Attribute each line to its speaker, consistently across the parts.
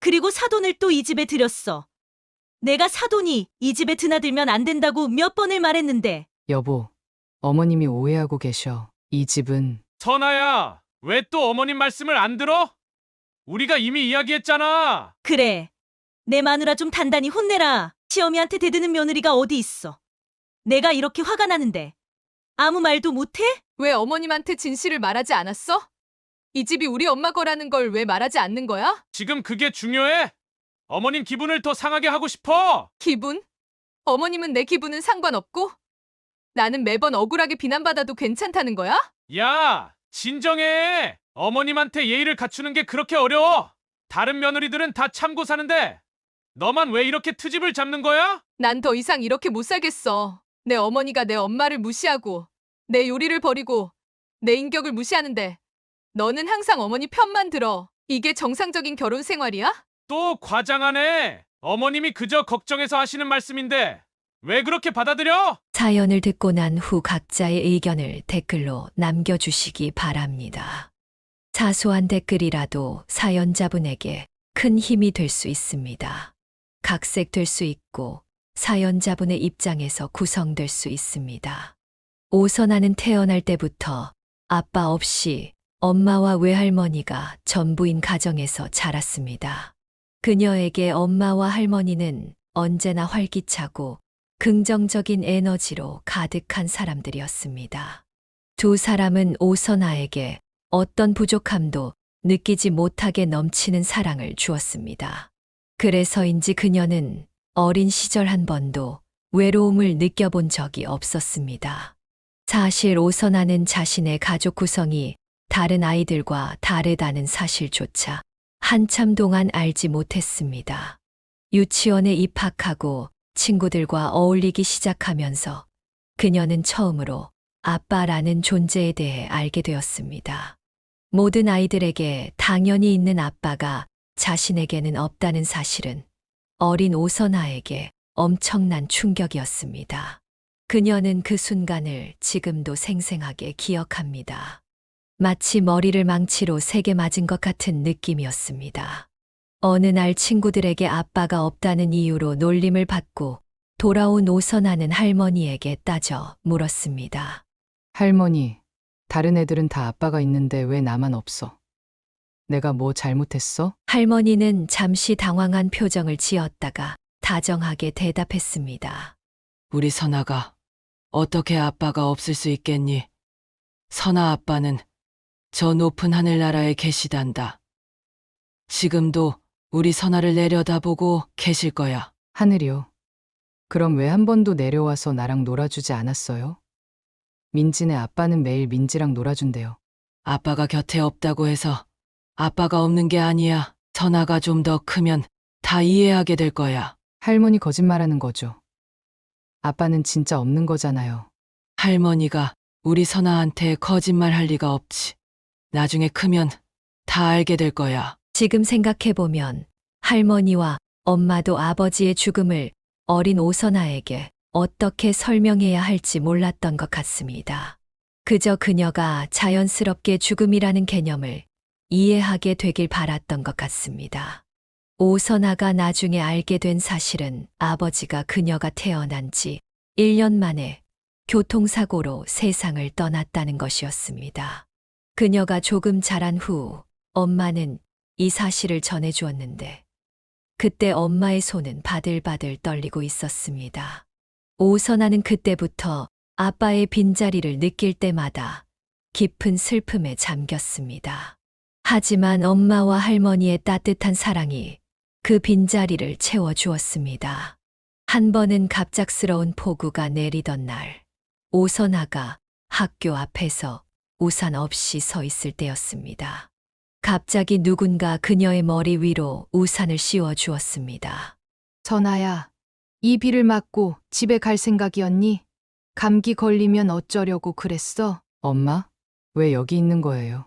Speaker 1: 그리고 사돈을 또 이 집에 들였어. 내가 사돈이 이 집에 드나들면 안 된다고 몇 번을 말했는데.
Speaker 2: 여보, 어머님이 오해하고 계셔. 이 집은
Speaker 3: 선아야, 왜 또 어머님 말씀을 안 들어? 우리가 이미 이야기했잖아.
Speaker 1: 그래. 내 마누라 좀 단단히 혼내라. 시어미한테 대드는 며느리가 어디 있어. 내가 이렇게 화가 나는데 아무 말도 못해?
Speaker 4: 왜 어머님한테 진실을 말하지 않았어? 이 집이 우리 엄마 거라는 걸 왜 말하지 않는 거야?
Speaker 3: 지금 그게 중요해? 어머님 기분을 더 상하게 하고 싶어.
Speaker 4: 기분? 어머님은 내 기분은 상관없고 나는 매번 억울하게 비난받아도 괜찮다는 거야?
Speaker 3: 야, 진정해. 어머님한테 예의를 갖추는 게 그렇게 어려워? 다른 며느리들은 다 참고 사는데 너만 왜 이렇게 트집을 잡는 거야?
Speaker 4: 난 더 이상 이렇게 못 살겠어. 내 어머니가 내 엄마를 무시하고 내 요리를 버리고 내 인격을 무시하는데 너는 항상 어머니 편만 들어. 이게 정상적인 결혼 생활이야?
Speaker 3: 또 과장하네. 어머님이 그저 걱정해서 하시는 말씀인데 왜 그렇게 받아들여?
Speaker 5: 사연을 듣고 난 후 각자의 의견을 댓글로 남겨주시기 바랍니다. 사소한 댓글이라도 사연자분에게 큰 힘이 될 수 있습니다. 각색될 수 있고 사연자분의 입장에서 구성될 수 있습니다. 오선아는 태어날 때부터 아빠 없이 엄마와 외할머니가 전부인 가정에서 자랐습니다. 그녀에게 엄마와 할머니는 언제나 활기차고 긍정적인 에너지로 가득한 사람들이었습니다. 두 사람은 오선아에게 어떤 부족함도 느끼지 못하게 넘치는 사랑을 주었습니다. 그래서인지 그녀는 어린 시절 한 번도 외로움을 느껴본 적이 없었습니다. 사실 오선아는 자신의 가족 구성이 다른 아이들과 다르다는 사실조차 한참 동안 알지 못했습니다. 유치원에 입학하고 친구들과 어울리기 시작하면서 그녀는 처음으로 아빠라는 존재에 대해 알게 되었습니다. 모든 아이들에게 당연히 있는 아빠가 자신에게는 없다는 사실은 어린 오선아에게 엄청난 충격이었습니다. 그녀는 그 순간을 지금도 생생하게 기억합니다. 마치 머리를 망치로 세게 맞은 것 같은 느낌이었습니다. 어느 날 친구들에게 아빠가 없다는 이유로 놀림을 받고 돌아온 오선아는 할머니에게 따져 물었습니다.
Speaker 2: 할머니, 다른 애들은 다 아빠가 있는데 왜 나만 없어? 내가 뭐 잘못했어?
Speaker 5: 할머니는 잠시 당황한 표정을 지었다가 다정하게 대답했습니다.
Speaker 6: 우리 선아가 어떻게 아빠가 없을 수 있겠니? 선아 아빠는 저 높은 하늘나라에 계시단다. 지금도 우리 선아를 내려다보고 계실 거야.
Speaker 2: 하늘이요. 그럼 왜 한 번도 내려와서 나랑 놀아주지 않았어요? 민지네 아빠는 매일 민지랑 놀아준대요.
Speaker 6: 아빠가 곁에 없다고 해서 아빠가 없는 게 아니야. 선아가 좀 더 크면 다 이해하게 될 거야.
Speaker 2: 할머니 거짓말하는 거죠. 아빠는 진짜 없는 거잖아요.
Speaker 6: 할머니가 우리 선아한테 거짓말 할 리가 없지. 나중에 크면 다 알게 될 거야.
Speaker 5: 지금 생각해보면 할머니와 엄마도 아버지의 죽음을 어린 오선아에게 어떻게 설명해야 할지 몰랐던 것 같습니다. 그저 그녀가 자연스럽게 죽음이라는 개념을 이해하게 되길 바랐던 것 같습니다. 오선아가 나중에 알게 된 사실은 아버지가 그녀가 태어난 지 1년 만에 교통사고로 세상을 떠났다는 것이었습니다. 그녀가 조금 자란 후 엄마는 이 사실을 전해주었는데 그때 엄마의 손은 바들바들 떨리고 있었습니다. 오선아는 그때부터 아빠의 빈자리를 느낄 때마다 깊은 슬픔에 잠겼습니다. 하지만 엄마와 할머니의 따뜻한 사랑이 그 빈자리를 채워주었습니다. 한 번은 갑작스러운 폭우가 내리던 날, 오선아가 학교 앞에서 우산 없이 서 있을 때였습니다. 갑자기 누군가 그녀의 머리 위로 우산을 씌워 주었습니다.
Speaker 7: 선아야, 이 비를 맞고 집에 갈 생각이었니? 감기 걸리면 어쩌려고 그랬어?
Speaker 2: 엄마, 왜 여기 있는 거예요?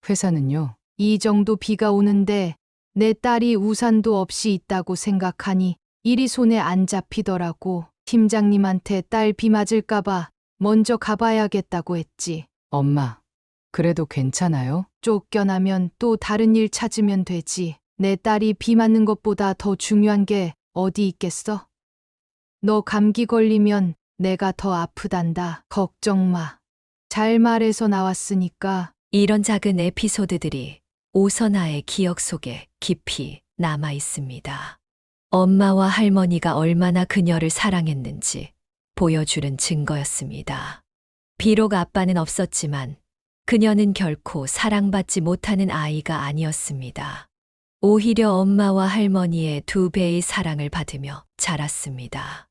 Speaker 2: 회사는요?
Speaker 7: 이 정도 비가 오는데 내 딸이 우산도 없이 있다고 생각하니 일이 손에 안 잡히더라고. 팀장님한테 딸 비 맞을까봐 먼저 가봐야겠다고 했지.
Speaker 2: 엄마, 그래도 괜찮아요?
Speaker 7: 쫓겨나면 또 다른 일 찾으면 되지. 내 딸이 비 맞는 것보다 더 중요한 게 어디 있겠어? 너 감기 걸리면 내가 더 아프단다. 걱정 마. 잘 말해서 나왔으니까.
Speaker 5: 이런 작은 에피소드들이 오선아의 기억 속에 깊이 남아 있습니다. 엄마와 할머니가 얼마나 그녀를 사랑했는지 보여주는 증거였습니다. 비록 아빠는 없었지만 그녀는 결코 사랑받지 못하는 아이가 아니었습니다. 오히려 엄마와 할머니의 2배의 사랑을 받으며 자랐습니다.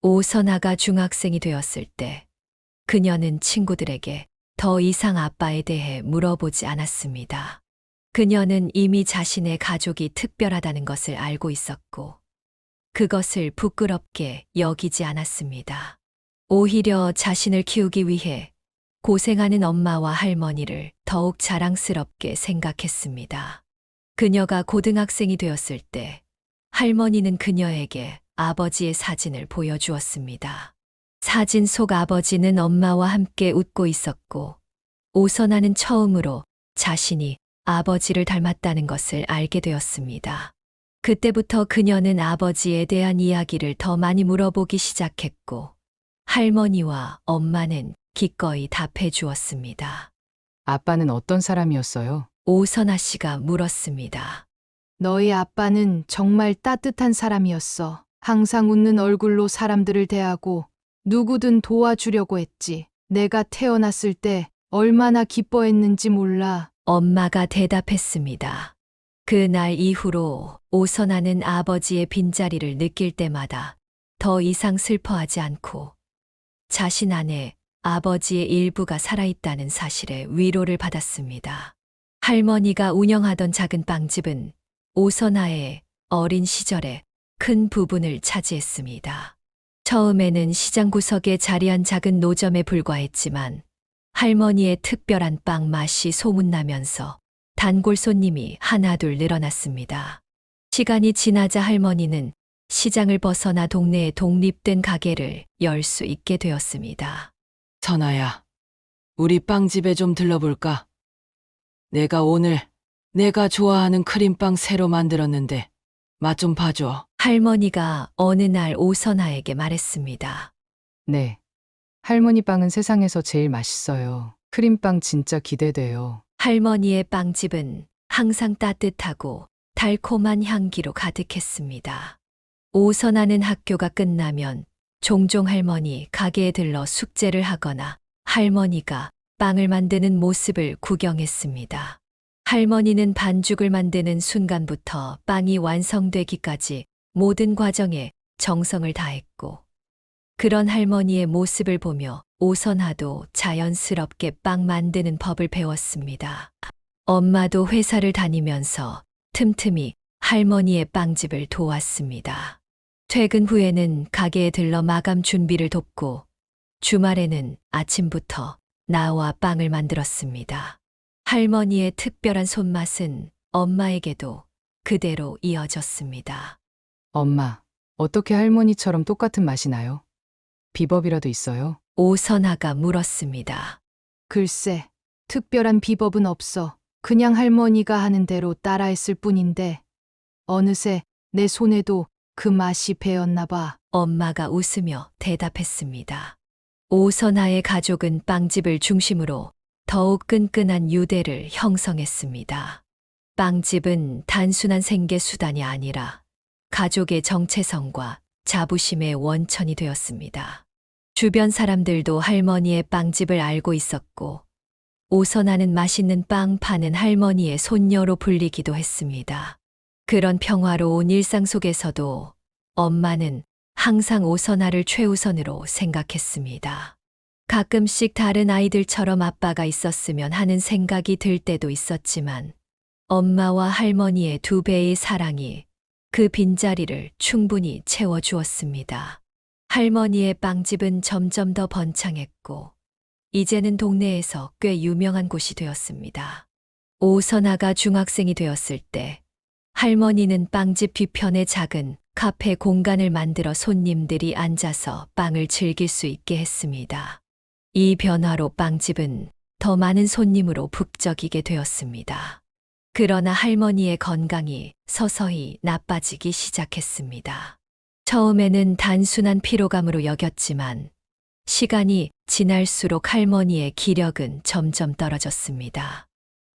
Speaker 5: 오선아가 중학생이 되었을 때 그녀는 친구들에게 더 이상 아빠에 대해 물어보지 않았습니다. 그녀는 이미 자신의 가족이 특별하다는 것을 알고 있었고 그것을 부끄럽게 여기지 않았습니다. 오히려 자신을 키우기 위해 고생하는 엄마와 할머니를 더욱 자랑스럽게 생각했습니다. 그녀가 고등학생이 되었을 때 할머니는 그녀에게 아버지의 사진을 보여주었습니다. 사진 속 아버지는 엄마와 함께 웃고 있었고 오선아는 처음으로 자신이 아버지를 닮았다는 것을 알게 되었습니다. 그때부터 그녀는 아버지에 대한 이야기를 더 많이 물어보기 시작했고 할머니와 엄마는 기꺼이 답해 주었습니다.
Speaker 2: 아빠는 어떤 사람이었어요?
Speaker 5: 오선아 씨가 물었습니다.
Speaker 7: 너희 아빠는 정말 따뜻한 사람이었어. 항상 웃는 얼굴로 사람들을 대하고 누구든 도와주려고 했지. 내가 태어났을 때 얼마나 기뻐했는지 몰라.
Speaker 5: 엄마가 대답했습니다. 그날 이후로 오선아는 아버지의 빈자리를 느낄 때마다 더 이상 슬퍼하지 않고 자신 안에 아버지의 일부가 살아있다는 사실에 위로를 받았습니다. 할머니가 운영하던 작은 빵집은 오선아의 어린 시절에 큰 부분을 차지했습니다. 처음에는 시장 구석에 자리한 작은 노점에 불과했지만 할머니의 특별한 빵 맛이 소문나면서 단골 손님이 하나둘 늘어났습니다. 시간이 지나자 할머니는 시장을 벗어나 동네에 독립된 가게를 열 수 있게 되었습니다.
Speaker 6: 선아야, 우리 빵집에 좀 들러볼까? 내가 오늘 내가 좋아하는 크림빵 새로 만들었는데 맛 좀 봐줘.
Speaker 5: 할머니가 어느 날 오선아에게 말했습니다.
Speaker 2: 네. 할머니 빵은 세상에서 제일 맛있어요. 크림빵 진짜 기대돼요.
Speaker 5: 할머니의 빵집은 항상 따뜻하고 달콤한 향기로 가득했습니다. 오선아는 학교가 끝나면 종종 할머니 가게에 들러 숙제를 하거나 할머니가 빵을 만드는 모습을 구경했습니다. 할머니는 반죽을 만드는 순간부터 빵이 완성되기까지 모든 과정에 정성을 다했고 그런 할머니의 모습을 보며 오선아도 자연스럽게 빵 만드는 법을 배웠습니다. 엄마도 회사를 다니면서 틈틈이 할머니의 빵집을 도왔습니다. 퇴근 후에는 가게에 들러 마감 준비를 돕고 주말에는 아침부터 나와 빵을 만들었습니다. 할머니의 특별한 손맛은 엄마에게도 그대로 이어졌습니다.
Speaker 2: 엄마, 어떻게 할머니처럼 똑같은 맛이 나요? 비법이라도 있어요?
Speaker 5: 오선아가 물었습니다.
Speaker 7: 글쎄, 특별한 비법은 없어. 그냥 할머니가 하는 대로 따라했을 뿐인데 어느새 내 손에도 그 맛이 배었나 봐.
Speaker 5: 엄마가 웃으며 대답했습니다. 오선아의 가족은 빵집을 중심으로 더욱 끈끈한 유대를 형성했습니다. 빵집은 단순한 생계 수단이 아니라 가족의 정체성과 자부심의 원천이 되었습니다. 주변 사람들도 할머니의 빵집을 알고 있었고 오선아는 맛있는 빵 파는 할머니의 손녀로 불리기도 했습니다. 그런 평화로운 일상 속에서도 엄마는 항상 오선아를 최우선으로 생각했습니다. 가끔씩 다른 아이들처럼 아빠가 있었으면 하는 생각이 들 때도 있었지만 엄마와 할머니의 2배의 사랑이 그 빈자리를 충분히 채워주었습니다. 할머니의 빵집은 점점 더 번창했고 이제는 동네에서 꽤 유명한 곳이 되었습니다. 오선아가 중학생이 되었을 때 할머니는 빵집 뒤편에 작은 카페 공간을 만들어 손님들이 앉아서 빵을 즐길 수 있게 했습니다. 이 변화로 빵집은 더 많은 손님으로 북적이게 되었습니다. 그러나 할머니의 건강이 서서히 나빠지기 시작했습니다. 처음에는 단순한 피로감으로 여겼지만 시간이 지날수록 할머니의 기력은 점점 떨어졌습니다.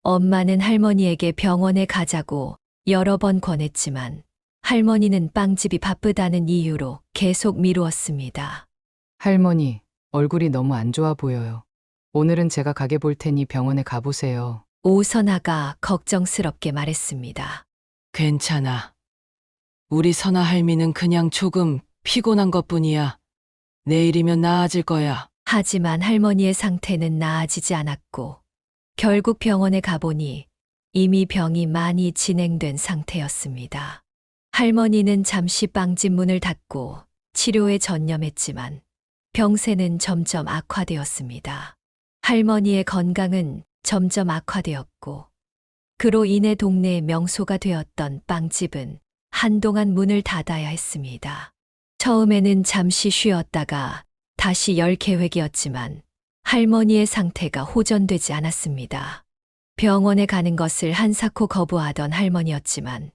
Speaker 5: 엄마는 할머니에게 병원에 가자고 여러 번 권했지만 할머니는 빵집이 바쁘다는 이유로 계속 미루었습니다.
Speaker 2: 할머니, 얼굴이 너무 안 좋아 보여요. 오늘은 제가 가게 볼 테니 병원에 가보세요.
Speaker 5: 오선아가 걱정스럽게 말했습니다.
Speaker 6: 괜찮아. 우리 선아 할미는 그냥 조금 피곤한 것뿐이야. 내일이면 나아질 거야.
Speaker 5: 하지만 할머니의 상태는 나아지지 않았고 결국 병원에 가보니 이미 병이 많이 진행된 상태였습니다. 할머니는 잠시 빵집 문을 닫고 치료에 전념했지만 병세는 점점 악화되었습니다. 할머니의 건강은 점점 악화되었고 그로 인해 동네의 명소가 되었던 빵집은 한동안 문을 닫아야 했습니다. 처음에는 잠시 쉬었다가 다시 열 계획이었지만 할머니의 상태가 호전되지 않았습니다. 병원에 가는 것을 한사코 거부하던 할머니였지만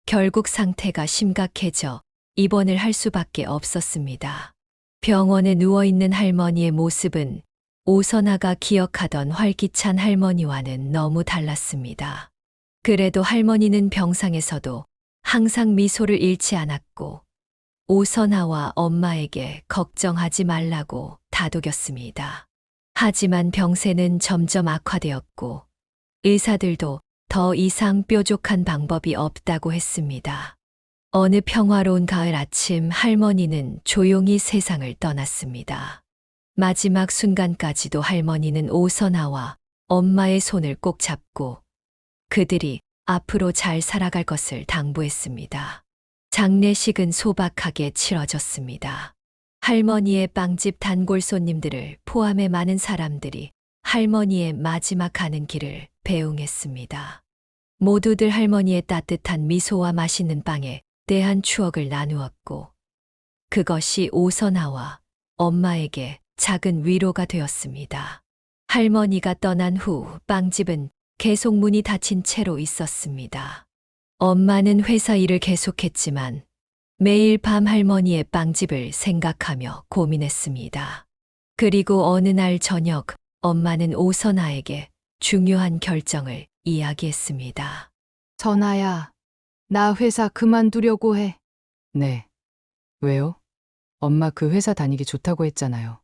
Speaker 5: 결국 상태가 심각해져 입원을 할 수밖에 없었습니다. 병원에 누워있는 할머니의 모습은 오선아가 기억하던 활기찬 할머니와는 너무 달랐습니다. 그래도 할머니는 병상에서도 항상 미소를 잃지 않았고 오선아와 엄마에게 걱정하지 말라고 다독였습니다. 하지만 병세는 점점 악화되었고 의사들도 더 이상 뾰족한 방법이 없다고 했습니다. 어느 평화로운 가을 아침 할머니는 조용히 세상을 떠났습니다. 마지막 순간까지도 할머니는 오선아와 엄마의 손을 꼭 잡고 그들이 앞으로 잘 살아갈 것을 당부했습니다. 장례식은 소박하게 치러졌습니다. 할머니의 빵집 단골 손님들을 포함해 많은 사람들이 할머니의 마지막 가는 길을 배웅했습니다. 모두들 할머니의 따뜻한 미소와 맛있는 빵에 대한 추억을 나누었고 그것이 오선아와 엄마에게 작은 위로가 되었습니다. 할머니가 떠난 후 빵집은 계속 문이 닫힌 채로 있었습니다. 엄마는 회사 일을 계속했지만 매일 밤 할머니의 빵집을 생각하며 고민했습니다. 그리고 어느 날 저녁 엄마는 오선아에게 중요한 결정을 이야기했습니다.
Speaker 7: 선아야, 나 회사 그만두려고 해.
Speaker 2: 네. 왜요? 엄마 그 회사 다니기 좋다고 했잖아요.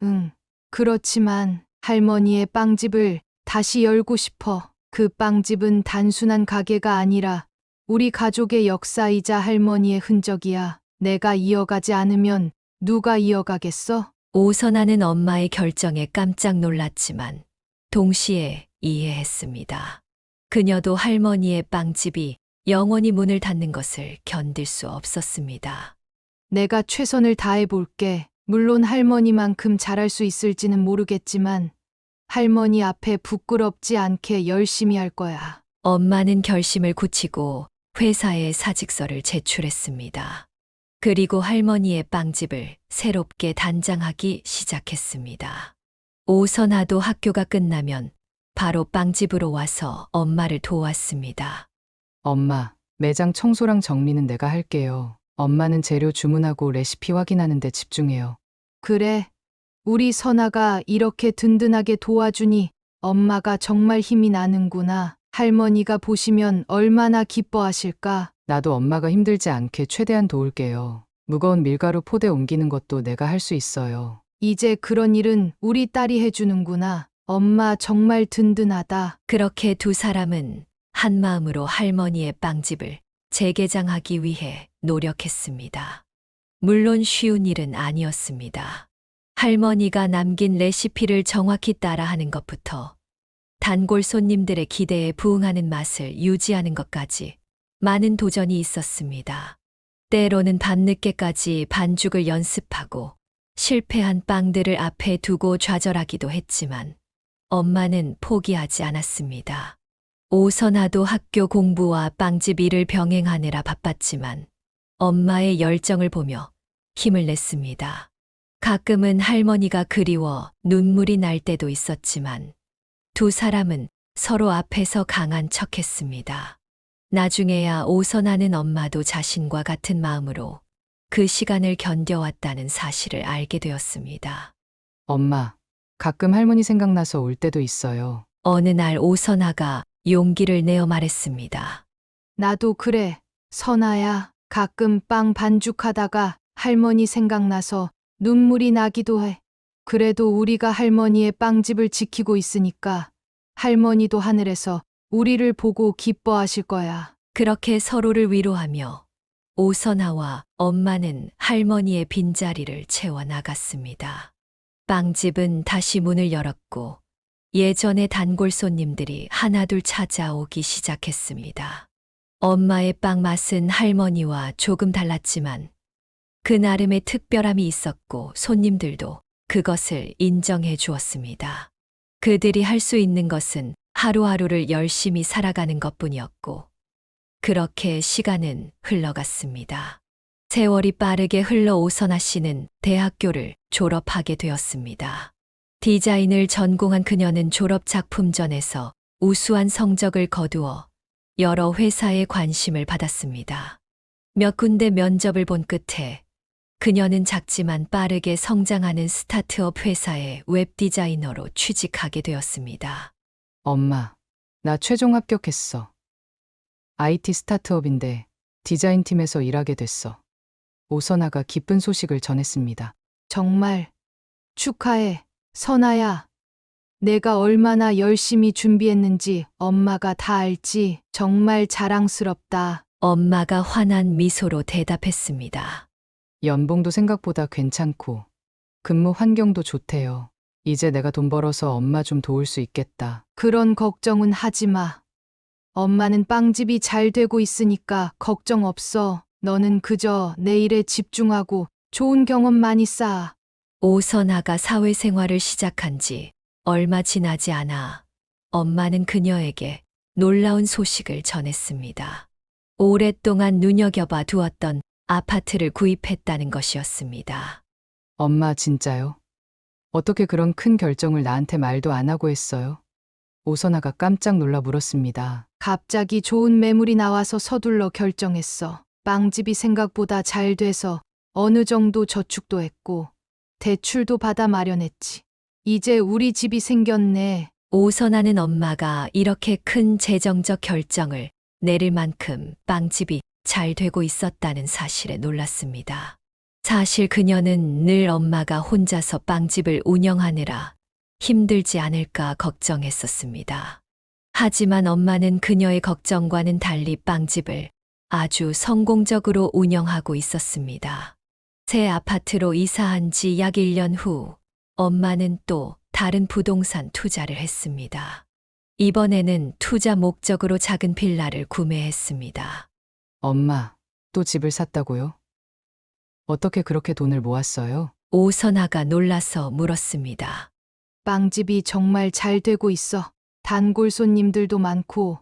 Speaker 7: 응, 그렇지만 할머니의 빵집을 다시 열고 싶어. 그 빵집은 단순한 가게가 아니라 우리 가족의 역사이자 할머니의 흔적이야. 내가 이어가지 않으면 누가 이어가겠어?
Speaker 5: 오선아는 엄마의 결정에 깜짝 놀랐지만 동시에 이해했습니다. 그녀도 할머니의 빵집이 영원히 문을 닫는 것을 견딜 수 없었습니다.
Speaker 7: 내가 최선을 다해 볼게. 물론 할머니만큼 잘할 수 있을지는 모르겠지만 할머니 앞에 부끄럽지 않게 열심히 할 거야.
Speaker 5: 엄마는 결심을 굳히고 회사에 사직서를 제출했습니다. 그리고 할머니의 빵집을 새롭게 단장하기 시작했습니다. 오선아도 학교가 끝나면 바로 빵집으로 와서 엄마를 도왔습니다.
Speaker 2: 엄마, 매장 청소랑 정리는 내가 할게요. 엄마는 재료 주문하고 레시피 확인하는 데 집중해요.
Speaker 7: 그래, 우리 선아가 이렇게 든든하게 도와주니 엄마가 정말 힘이 나는구나. 할머니가 보시면 얼마나 기뻐하실까.
Speaker 2: 나도 엄마가 힘들지 않게 최대한 도울게요. 무거운 밀가루 포대 옮기는 것도 내가 할 수 있어요.
Speaker 7: 이제 그런 일은 우리 딸이 해주는구나. 엄마 정말 든든하다.
Speaker 5: 그렇게 두 사람은 한 마음으로 할머니의 빵집을 재개장하기 위해 노력했습니다. 물론 쉬운 일은 아니었습니다. 할머니가 남긴 레시피를 정확히 따라하는 것부터 단골 손님들의 기대에 부응하는 맛을 유지하는 것까지 많은 도전이 있었습니다. 때로는 밤늦게까지 반죽을 연습하고 실패한 빵들을 앞에 두고 좌절하기도 했지만 엄마는 포기하지 않았습니다. 오선아도 학교 공부와 빵집 일을 병행하느라 바빴지만 엄마의 열정을 보며 힘을 냈습니다. 가끔은 할머니가 그리워 눈물이 날 때도 있었지만 두 사람은 서로 앞에서 강한 척했습니다. 나중에야 오선하는 엄마도 자신과 같은 마음으로 그 시간을 견뎌왔다는 사실을 알게 되었습니다.
Speaker 2: 엄마, 가끔 할머니 생각나서 울 때도 있어요.
Speaker 5: 어느 날 오선아가 용기를 내어 말했습니다.
Speaker 7: 나도 그래. 선아야, 가끔 빵 반죽하다가 할머니 생각나서 눈물이 나기도 해. 그래도 우리가 할머니의 빵집을 지키고 있으니까 할머니도 하늘에서 우리를 보고 기뻐하실 거야.
Speaker 5: 그렇게 서로를 위로하며 오선아와 엄마는 할머니의 빈자리를 채워나갔습니다. 빵집은 다시 문을 열었고 예전의 단골 손님들이 하나둘 찾아오기 시작했습니다. 엄마의 빵 맛은 할머니와 조금 달랐지만 그 나름의 특별함이 있었고 손님들도 그것을 인정해 주었습니다. 그들이 할 수 있는 것은 하루하루를 열심히 살아가는 것뿐이었고 그렇게 시간은 흘러갔습니다. 세월이 빠르게 흘러 오선아 씨는 대학교를 졸업하게 되었습니다. 디자인을 전공한 그녀는 졸업 작품전에서 우수한 성적을 거두어 여러 회사의 관심을 받았습니다. 몇 군데 면접을 본 끝에 그녀는 작지만 빠르게 성장하는 스타트업 회사의 웹 디자이너로 취직하게 되었습니다.
Speaker 2: 엄마, 나 최종 합격했어. IT 스타트업인데 디자인팀에서 일하게 됐어. 오선아가 기쁜 소식을 전했습니다.
Speaker 7: 정말 축하해, 선아야. 내가 얼마나 열심히 준비했는지 엄마가 다 알지. 정말 자랑스럽다.
Speaker 5: 엄마가 환한 미소로 대답했습니다.
Speaker 2: 연봉도 생각보다 괜찮고 근무 환경도 좋대요. 이제 내가 돈 벌어서 엄마 좀 도울 수 있겠다.
Speaker 7: 그런 걱정은 하지 마. 엄마는 빵집이 잘 되고 있으니까 걱정 없어. 너는 그저 내 일에 집중하고 좋은 경험 많이 쌓아.
Speaker 5: 오선아가 사회생활을 시작한 지 얼마 지나지 않아 엄마는 그녀에게 놀라운 소식을 전했습니다. 오랫동안 눈여겨봐 두었던 아파트를 구입했다는 것이었습니다.
Speaker 2: 엄마 진짜요? 어떻게 그런 큰 결정을 나한테 말도 안 하고 했어요? 오선아가 깜짝 놀라 물었습니다.
Speaker 7: 갑자기 좋은 매물이 나와서 서둘러 결정했어. 빵집이 생각보다 잘 돼서 어느 정도 저축도 했고 대출도 받아 마련했지. 이제 우리 집이 생겼네.
Speaker 5: 오선아는 엄마가 이렇게 큰 재정적 결정을 내릴 만큼 빵집이 잘 되고 있었다는 사실에 놀랐습니다. 사실 그녀는 늘 엄마가 혼자서 빵집을 운영하느라 힘들지 않을까 걱정했었습니다. 하지만 엄마는 그녀의 걱정과는 달리 빵집을 아주 성공적으로 운영하고 있었습니다. 새 아파트로 이사한 지 약 1년 후 엄마는 또 다른 부동산 투자를 했습니다. 이번에는 투자 목적으로 작은 빌라를 구매했습니다.
Speaker 2: 엄마, 또 집을 샀다고요? 어떻게 그렇게 돈을 모았어요?
Speaker 5: 오선아가 놀라서 물었습니다.
Speaker 7: 빵집이 정말 잘 되고 있어. 단골 손님들도 많고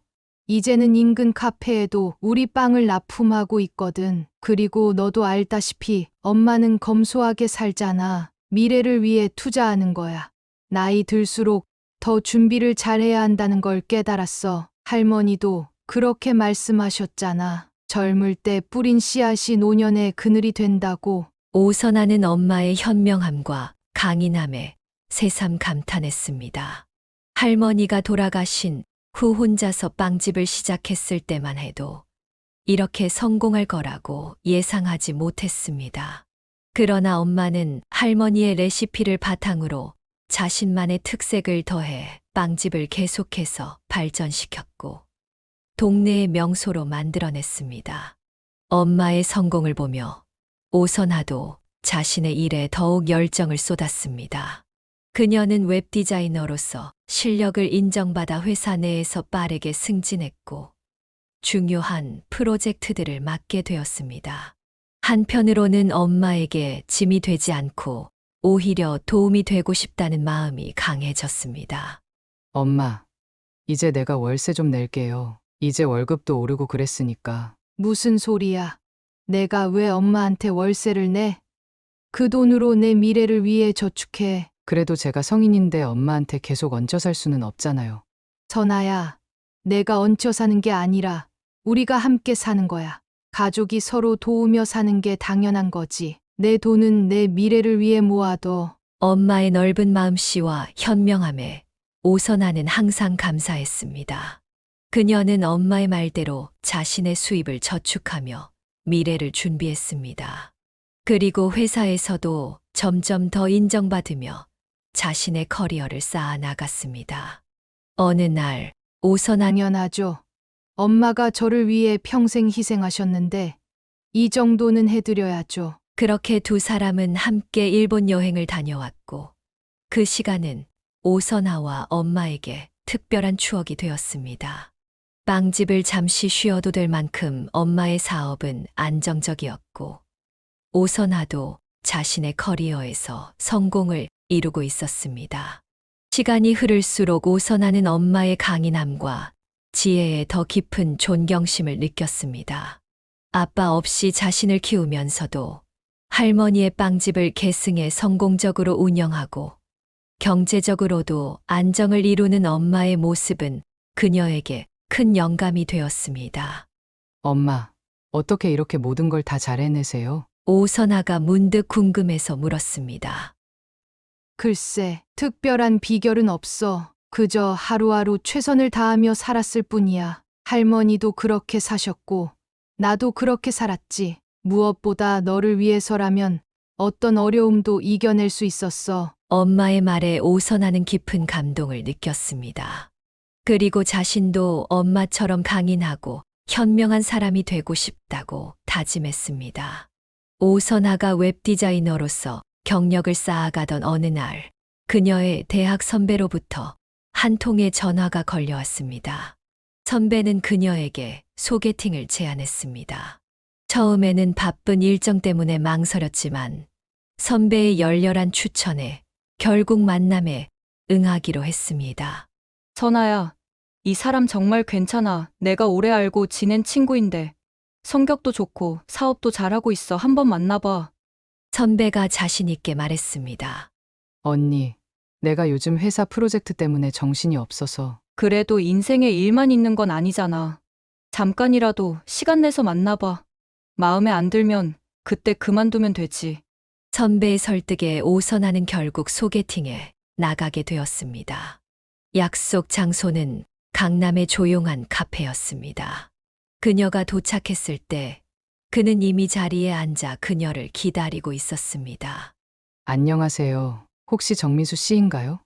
Speaker 7: 이제는 인근 카페에도 우리 빵을 납품하고 있거든. 그리고 너도 알다시피 엄마는 검소하게 살잖아. 미래를 위해 투자하는 거야. 나이 들수록 더 준비를 잘해야 한다는 걸 깨달았어. 할머니도 그렇게 말씀하셨잖아. 젊을 때 뿌린 씨앗이 노년의 그늘이 된다고.
Speaker 5: 오선아는 엄마의 현명함과 강인함에 새삼 감탄했습니다. 할머니가 돌아가신 후 혼자서 빵집을 시작했을 때만 해도 이렇게 성공할 거라고 예상하지 못했습니다. 그러나 엄마는 할머니의 레시피를 바탕으로 자신만의 특색을 더해 빵집을 계속해서 발전시켰고 동네의 명소로 만들어냈습니다. 엄마의 성공을 보며 오선아도 자신의 일에 더욱 열정을 쏟았습니다. 그녀는 웹 디자이너로서 실력을 인정받아 회사 내에서 빠르게 승진했고 중요한 프로젝트들을 맡게 되었습니다. 한편으로는 엄마에게 짐이 되지 않고 오히려 도움이 되고 싶다는 마음이 강해졌습니다.
Speaker 2: 엄마, 이제 내가 월세 좀 낼게요. 이제 월급도 오르고 그랬으니까.
Speaker 7: 무슨 소리야. 내가 왜 엄마한테 월세를 내? 그 돈으로 내 미래를 위해 저축해.
Speaker 2: 그래도 제가 성인인데 엄마한테 계속 얹혀 살 수는 없잖아요.
Speaker 7: 선아야, 내가 얹혀 사는 게 아니라 우리가 함께 사는 거야. 가족이 서로 도우며 사는 게 당연한 거지. 내 돈은 내 미래를 위해 모아둬.
Speaker 5: 엄마의 넓은 마음씨와 현명함에 오선아는 항상 감사했습니다. 그녀는 엄마의 말대로 자신의 수입을 저축하며 미래를 준비했습니다. 그리고 회사에서도 점점 더 인정받으며 자신의 커리어를 쌓아 나갔습니다. 어느 날 오선아
Speaker 7: 당연하죠. 엄마가 저를 위해 평생 희생하셨는데 이 정도는 해드려야죠.
Speaker 5: 그렇게 두 사람은 함께 일본 여행을 다녀왔고 그 시간은 오선아와 엄마에게 특별한 추억이 되었습니다. 빵집을 잠시 쉬어도 될 만큼 엄마의 사업은 안정적이었고 오선아도 자신의 커리어에서 성공을 이루고 있었습니다. 시간이 흐를수록 오선아는 엄마의 강인함과 지혜에 더 깊은 존경심을 느꼈습니다. 아빠 없이 자신을 키우면서도 할머니의 빵집을 계승해 성공적으로 운영하고 경제적으로도 안정을 이루는 엄마의 모습은 그녀에게 큰 영감이 되었습니다.
Speaker 2: 엄마, 어떻게 이렇게 모든 걸 다 잘 해내세요?
Speaker 5: 오선아가 문득 궁금해서 물었습니다.
Speaker 7: 글쎄, 특별한 비결은 없어. 그저 하루하루 최선을 다하며 살았을 뿐이야. 할머니도 그렇게 사셨고, 나도 그렇게 살았지. 무엇보다 너를 위해서라면 어떤 어려움도 이겨낼 수 있었어.
Speaker 5: 엄마의 말에 오선아는 깊은 감동을 느꼈습니다. 그리고 자신도 엄마처럼 강인하고 현명한 사람이 되고 싶다고 다짐했습니다. 오선아가 웹디자이너로서 경력을 쌓아가던 어느 날, 그녀의 대학 선배로부터 한 통의 전화가 걸려왔습니다. 선배는 그녀에게 소개팅을 제안했습니다. 처음에는 바쁜 일정 때문에 망설였지만 선배의 열렬한 추천에 결국 만남에 응하기로 했습니다.
Speaker 8: 선아야, 이 사람 정말 괜찮아. 내가 오래 알고 지낸 친구인데 성격도 좋고 사업도 잘하고 있어. 한번 만나봐.
Speaker 5: 선배가 자신 있게 말했습니다.
Speaker 2: 언니, 내가 요즘 회사 프로젝트 때문에 정신이 없어서.
Speaker 8: 그래도 인생에 일만 있는 건 아니잖아. 잠깐이라도 시간 내서 만나봐. 마음에 안 들면 그때 그만두면 되지.
Speaker 5: 선배의 설득에 오선아는 결국 소개팅에 나가게 되었습니다. 약속 장소는 강남의 조용한 카페였습니다. 그녀가 도착했을 때 그는 이미 자리에 앉아 그녀를 기다리고 있었습니다.
Speaker 2: 안녕하세요. 혹시 정미수 씨인가요?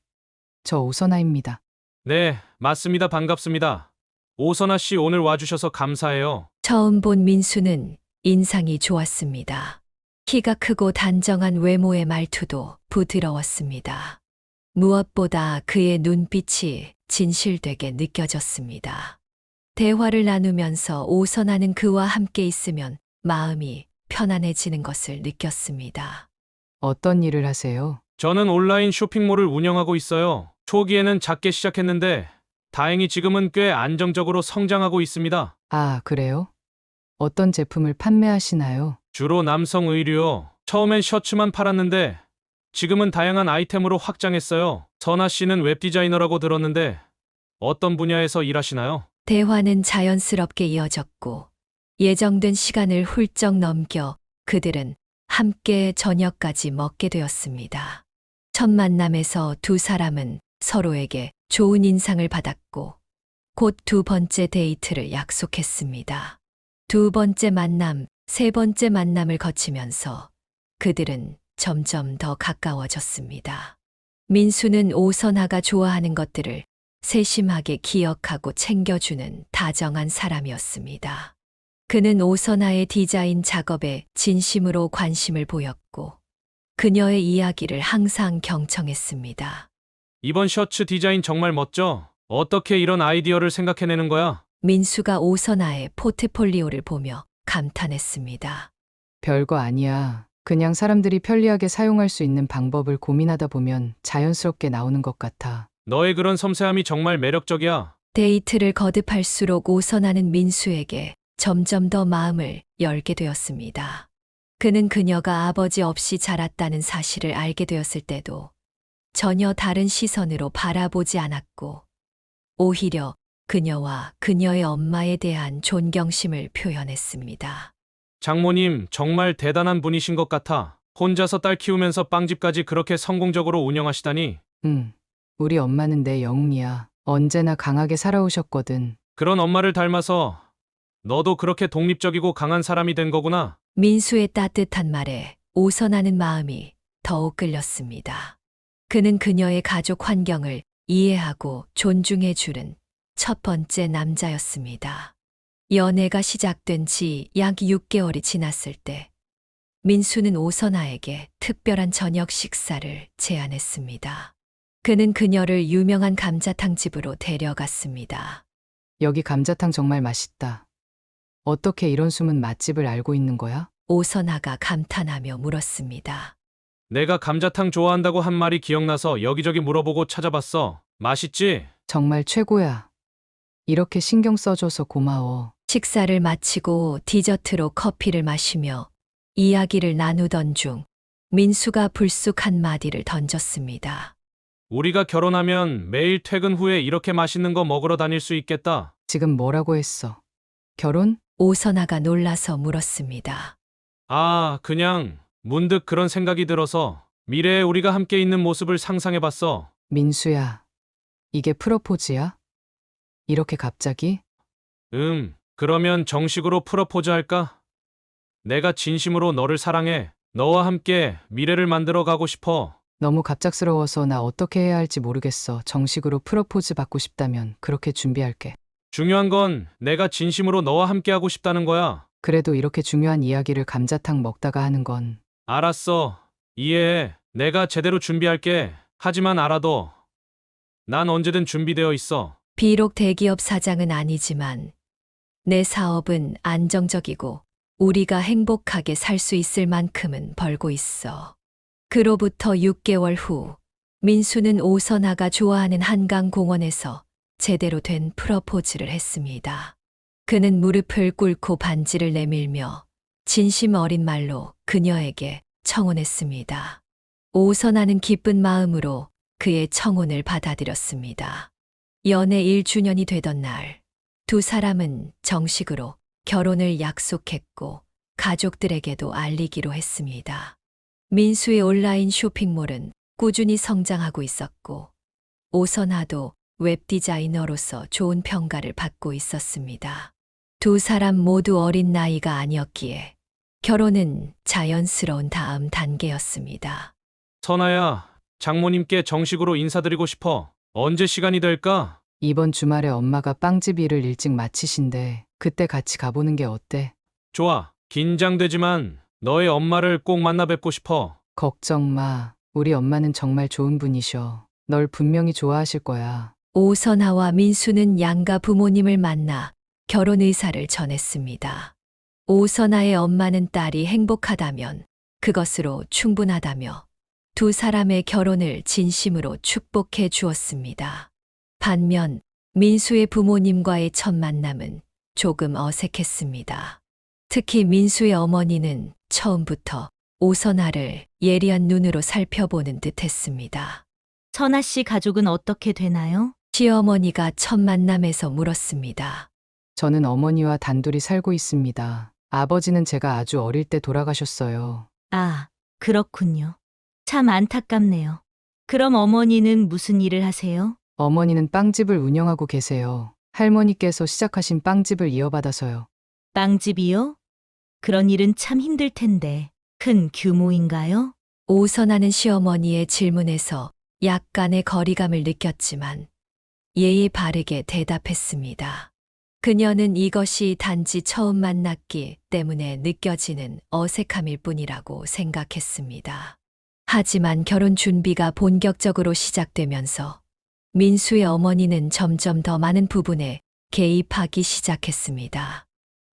Speaker 2: 저 오선아입니다.
Speaker 3: 네, 맞습니다. 반갑습니다. 오선아 씨 오늘 와주셔서 감사해요.
Speaker 5: 처음 본 민수는 인상이 좋았습니다. 키가 크고 단정한 외모의 말투도 부드러웠습니다. 무엇보다 그의 눈빛이 진실되게 느껴졌습니다. 대화를 나누면서 오선아는 그와 함께 있으면 마음이 편안해지는 것을 느꼈습니다.
Speaker 2: 어떤 일을 하세요?
Speaker 3: 저는 온라인 쇼핑몰을 운영하고 있어요. 초기에는 작게 시작했는데 다행히 지금은 꽤 안정적으로 성장하고 있습니다.
Speaker 2: 아, 그래요? 어떤 제품을 판매하시나요?
Speaker 3: 주로 남성 의류요. 처음엔 셔츠만 팔았는데 지금은 다양한 아이템으로 확장했어요. 선아 씨는 웹디자이너라고 들었는데 어떤 분야에서 일하시나요?
Speaker 5: 대화는 자연스럽게 이어졌고 예정된 시간을 훌쩍 넘겨 그들은 함께 저녁까지 먹게 되었습니다. 첫 만남에서 두 사람은 서로에게 좋은 인상을 받았고 곧 두 번째 데이트를 약속했습니다. 두 번째 만남, 세 번째 만남을 거치면서 그들은 점점 더 가까워졌습니다. 민수는 오선아가 좋아하는 것들을 세심하게 기억하고 챙겨주는 다정한 사람이었습니다. 그는 오선아의 디자인 작업에 진심으로 관심을 보였고 그녀의 이야기를 항상 경청했습니다.
Speaker 3: 이번 셔츠 디자인 정말 멋져. 어떻게 이런 아이디어를 생각해내는 거야?
Speaker 5: 민수가 오선아의 포트폴리오를 보며 감탄했습니다.
Speaker 2: 별거 아니야. 그냥 사람들이 편리하게 사용할 수 있는 방법을 고민하다 보면 자연스럽게 나오는 것 같아.
Speaker 3: 너의 그런 섬세함이 정말 매력적이야.
Speaker 5: 데이트를 거듭할수록 오선아는 민수에게 점점 더 마음을 열게 되었습니다. 그는 그녀가 아버지 없이 자랐다는 사실을 알게 되었을 때도 전혀 다른 시선으로 바라보지 않았고 오히려 그녀와 그녀의 엄마에 대한 존경심을 표현했습니다.
Speaker 3: 장모님 정말 대단한 분이신 것 같아. 혼자서 딸 키우면서 빵집까지 그렇게 성공적으로 운영하시다니.
Speaker 2: 응. 우리 엄마는 내 영웅이야. 언제나 강하게 살아오셨거든.
Speaker 3: 그런 엄마를 닮아서 너도 그렇게 독립적이고 강한 사람이 된 거구나.
Speaker 5: 민수의 따뜻한 말에 오선하는 마음이 더욱 끌렸습니다. 그는 그녀의 가족 환경을 이해하고 존중해 주는 첫 번째 남자였습니다. 연애가 시작된 지 약 6개월이 지났을 때 민수는 오선아에게 특별한 저녁 식사를 제안했습니다. 그는 그녀를 유명한 감자탕 집으로 데려갔습니다.
Speaker 2: 여기 감자탕 정말 맛있다. 어떻게 이런 숨은 맛집을 알고 있는 거야?
Speaker 5: 오선아가 감탄하며 물었습니다.
Speaker 3: 내가 감자탕 좋아한다고 한 말이 기억나서 여기저기 물어보고 찾아봤어. 맛있지?
Speaker 2: 정말 최고야. 이렇게 신경 써줘서 고마워.
Speaker 5: 식사를 마치고 디저트로 커피를 마시며 이야기를 나누던 중 민수가 불쑥 한마디를 던졌습니다.
Speaker 3: 우리가 결혼하면 매일 퇴근 후에 이렇게 맛있는 거 먹으러 다닐 수 있겠다.
Speaker 2: 지금 뭐라고 했어? 결혼?
Speaker 5: 오선아가 놀라서 물었습니다.
Speaker 3: 아, 그냥 문득 그런 생각이 들어서 미래에 우리가 함께 있는 모습을 상상해봤어.
Speaker 2: 민수야, 이게 프로포즈야? 이렇게 갑자기?
Speaker 3: 그러면 정식으로 프로포즈 할까? 내가 진심으로 너를 사랑해. 너와 함께 미래를 만들어 가고 싶어.
Speaker 2: 너무 갑작스러워서 나 어떻게 해야 할지 모르겠어. 정식으로 프로포즈 받고 싶다면 그렇게 준비할게.
Speaker 3: 중요한 건 내가 진심으로 너와 함께 하고 싶다는 거야.
Speaker 2: 그래도 이렇게 중요한 이야기를 감자탕 먹다가 하는 건
Speaker 3: 알았어. 이해해. 내가 제대로 준비할게. 하지만 알아둬. 난 언제든 준비되어 있어.
Speaker 5: 비록 대기업 사장은 아니지만 내 사업은 안정적이고 우리가 행복하게 살 수 있을 만큼은 벌고 있어. 그로부터 6개월 후 민수는 오선아가 좋아하는 한강공원에서 제대로 된 프러포즈를 했습니다. 그는 무릎을 꿇고 반지를 내밀며 진심 어린 말로 그녀에게 청혼했습니다. 오선아는 기쁜 마음으로 그의 청혼을 받아들였습니다. 연애 1주년이 되던 날, 두 사람은 정식으로 결혼을 약속했고 가족들에게도 알리기로 했습니다. 민수의 온라인 쇼핑몰은 꾸준히 성장하고 있었고 오선아도 웹디자이너로서 좋은 평가를 받고 있었습니다. 두 사람 모두 어린 나이가 아니었기에 결혼은 자연스러운 다음 단계였습니다.
Speaker 3: 선아야, 장모님께 정식으로 인사드리고 싶어. 언제 시간이 될까?
Speaker 2: 이번 주말에 엄마가 빵집 일을 일찍 마치신대. 그때 같이 가보는 게 어때?
Speaker 3: 좋아. 긴장되지만 너의 엄마를 꼭 만나 뵙고 싶어.
Speaker 2: 걱정 마. 우리 엄마는 정말 좋은 분이셔. 널 분명히 좋아하실 거야.
Speaker 5: 오선아와 민수는 양가 부모님을 만나 결혼 의사를 전했습니다. 오선아의 엄마는 딸이 행복하다면 그것으로 충분하다며 두 사람의 결혼을 진심으로 축복해 주었습니다. 반면 민수의 부모님과의 첫 만남은 조금 어색했습니다. 특히 민수의 어머니는 처음부터 오선아를 예리한 눈으로 살펴보는 듯 했습니다.
Speaker 1: 선아 씨 가족은 어떻게 되나요?
Speaker 5: 시어머니가 첫 만남에서 물었습니다.
Speaker 2: 저는 어머니와 단둘이 살고 있습니다. 아버지는 제가 아주 어릴 때 돌아가셨어요.
Speaker 1: 아, 그렇군요. 참 안타깝네요. 그럼 어머니는 무슨 일을 하세요?
Speaker 2: 어머니는 빵집을 운영하고 계세요. 할머니께서 시작하신 빵집을 이어받아서요.
Speaker 1: 빵집이요? 그런 일은 참 힘들 텐데. 큰 규모인가요?
Speaker 5: 오선아는 시어머니의 질문에서 약간의 거리감을 느꼈지만 예의 바르게 대답했습니다. 그녀는 이것이 단지 처음 만났기 때문에 느껴지는 어색함일 뿐이라고 생각했습니다. 하지만 결혼 준비가 본격적으로 시작되면서 민수의 어머니는 점점 더 많은 부분에 개입하기 시작했습니다.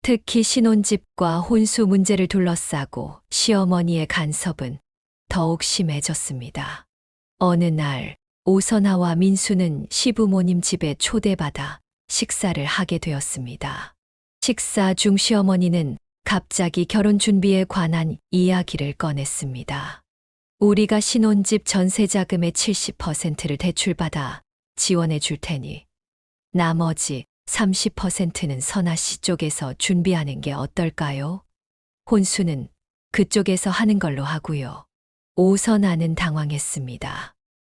Speaker 5: 특히 신혼집과 혼수 문제를 둘러싸고 시어머니의 간섭은 더욱 심해졌습니다. 어느 날 오선아와 민수는 시부모님 집에 초대받아 식사를 하게 되었습니다. 식사 중 시어머니는 갑자기 결혼 준비에 관한 이야기를 꺼냈습니다. 우리가 신혼집 전세 자금의 70%를 대출받아 지원해 줄 테니 나머지 30%는 선아 씨 쪽에서 준비하는 게 어떨까요? 혼수는 그쪽에서 하는 걸로 하고요. 오선아는 당황했습니다.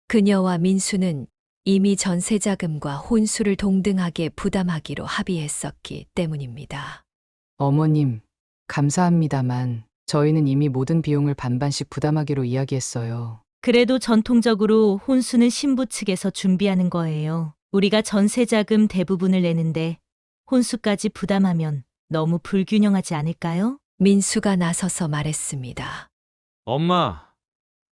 Speaker 5: 그녀와 민수는 이미 전세자금과 혼수를 동등하게 부담하기로 합의했었기 때문입니다.
Speaker 2: 어머님, 감사합니다만 저희는 이미 모든 비용을 반반씩 부담하기로 이야기했어요.
Speaker 1: 그래도 전통적으로 혼수는 신부 측에서 준비하는 거예요. 우리가 전세자금 대부분을 내는데 혼수까지 부담하면 너무 불균형하지 않을까요?
Speaker 5: 민수가 나서서 말했습니다.
Speaker 3: 엄마,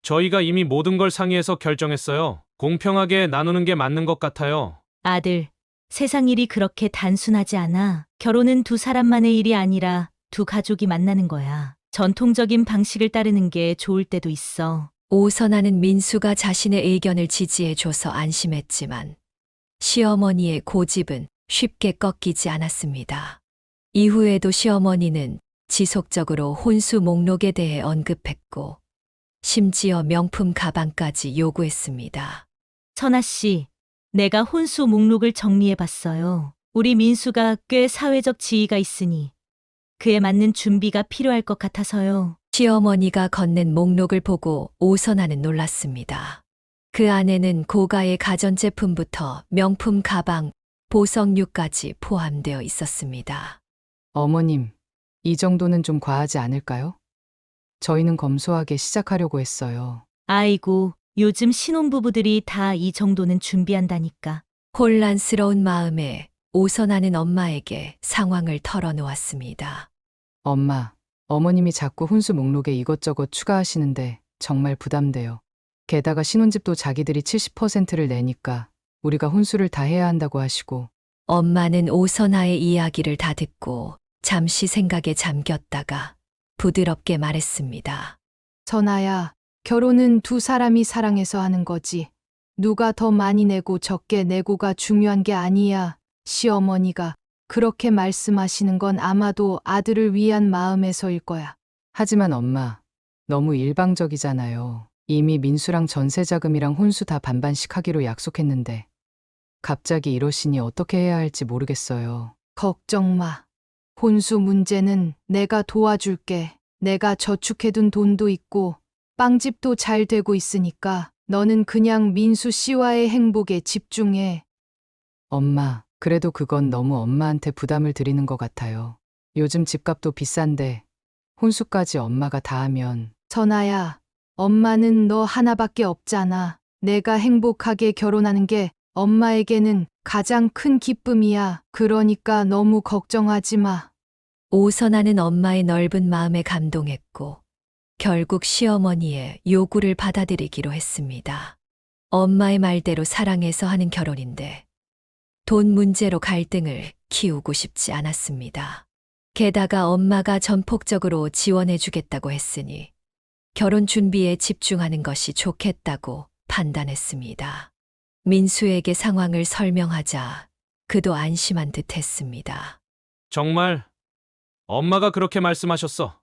Speaker 3: 저희가 이미 모든 걸 상의해서 결정했어요. 공평하게 나누는 게 맞는 것 같아요.
Speaker 1: 아들, 세상 일이 그렇게 단순하지 않아. 결혼은 두 사람만의 일이 아니라 두 가족이 만나는 거야. 전통적인 방식을 따르는 게 좋을 때도 있어.
Speaker 5: 오선아는 민수가 자신의 의견을 지지해줘서 안심했지만 시어머니의 고집은 쉽게 꺾이지 않았습니다. 이후에도 시어머니는 지속적으로 혼수 목록에 대해 언급했고 심지어 명품 가방까지 요구했습니다.
Speaker 1: 선아 씨, 내가 혼수 목록을 정리해 봤어요. 우리 민수가 꽤 사회적 지위가 있으니 그에 맞는 준비가 필요할 것 같아서요.
Speaker 5: 시어머니가 건넨 목록을 보고 오선아는 놀랐습니다. 그 안에는 고가의 가전제품부터 명품 가방, 보석류까지 포함되어 있었습니다.
Speaker 2: 어머님, 이 정도는 좀 과하지 않을까요? 저희는 검소하게 시작하려고 했어요.
Speaker 1: 아이고, 요즘 신혼부부들이 다 이 정도는 준비한다니까.
Speaker 5: 혼란스러운 마음에 오선아는 엄마에게 상황을 털어놓았습니다.
Speaker 2: 엄마, 어머님이 자꾸 혼수 목록에 이것저것 추가하시는데 정말 부담돼요. 게다가 신혼집도 자기들이 70%를 내니까 우리가 혼수를 다 해야 한다고 하시고.
Speaker 5: 엄마는 오선아의 이야기를 다 듣고 잠시 생각에 잠겼다가 부드럽게 말했습니다.
Speaker 7: 선아야, 결혼은 두 사람이 사랑해서 하는 거지. 누가 더 많이 내고 적게 내고가 중요한 게 아니야. 시어머니가 그렇게 말씀하시는 건 아마도 아들을 위한 마음에서일 거야.
Speaker 2: 하지만 엄마, 너무 일방적이잖아요. 이미 민수랑 전세자금이랑 혼수 다 반반씩 하기로 약속했는데 갑자기 이러시니 어떻게 해야 할지 모르겠어요.
Speaker 7: 걱정 마. 혼수 문제는 내가 도와줄게. 내가 저축해둔 돈도 있고 빵집도 잘 되고 있으니까 너는 그냥 민수 씨와의 행복에 집중해.
Speaker 2: 엄마, 그래도 그건 너무 엄마한테 부담을 드리는 것 같아요. 요즘 집값도 비싼데 혼수까지 엄마가 다 하면.
Speaker 7: 선아야, 엄마는 너 하나밖에 없잖아. 내가 행복하게 결혼하는 게 엄마에게는 가장 큰 기쁨이야. 그러니까 너무 걱정하지 마.
Speaker 5: 오선아는 엄마의 넓은 마음에 감동했고 결국 시어머니의 요구를 받아들이기로 했습니다. 엄마의 말대로 사랑해서 하는 결혼인데 돈 문제로 갈등을 키우고 싶지 않았습니다. 게다가 엄마가 전폭적으로 지원해주겠다고 했으니 결혼 준비에 집중하는 것이 좋겠다고 판단했습니다. 민수에게 상황을 설명하자 그도 안심한 듯 했습니다.
Speaker 3: 정말 엄마가 그렇게 말씀하셨어.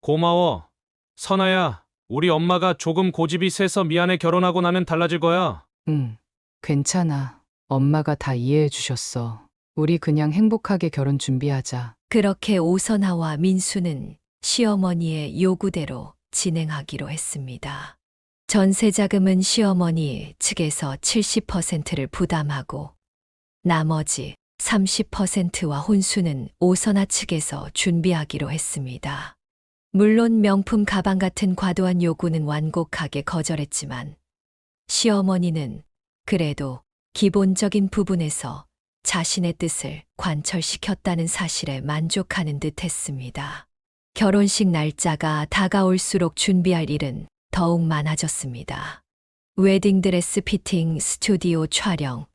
Speaker 3: 고마워. 선아야, 우리 엄마가 조금 고집이 세서 미안해. 결혼하고 나면 달라질 거야.
Speaker 2: 응, 괜찮아. 엄마가 다 이해해 주셨어. 우리 그냥 행복하게 결혼 준비하자.
Speaker 5: 그렇게 오선아와 민수는 시어머니의 요구대로 진행하기로 했습니다. 전세자금은 시어머니 측에서 70%를 부담하고 나머지 30%와 혼수는 오선아 측에서 준비하기로 했습니다. 물론 명품 가방 같은 과도한 요구는 완곡하게 거절했지만 시어머니는 그래도 기본적인 부분에서 자신의 뜻을 관철시켰다는 사실에 만족하는 듯 했습니다. 결혼식 날짜가 다가올수록 준비할 일은 더욱 많아졌습니다. 웨딩드레스 피팅, 스튜디오 촬영,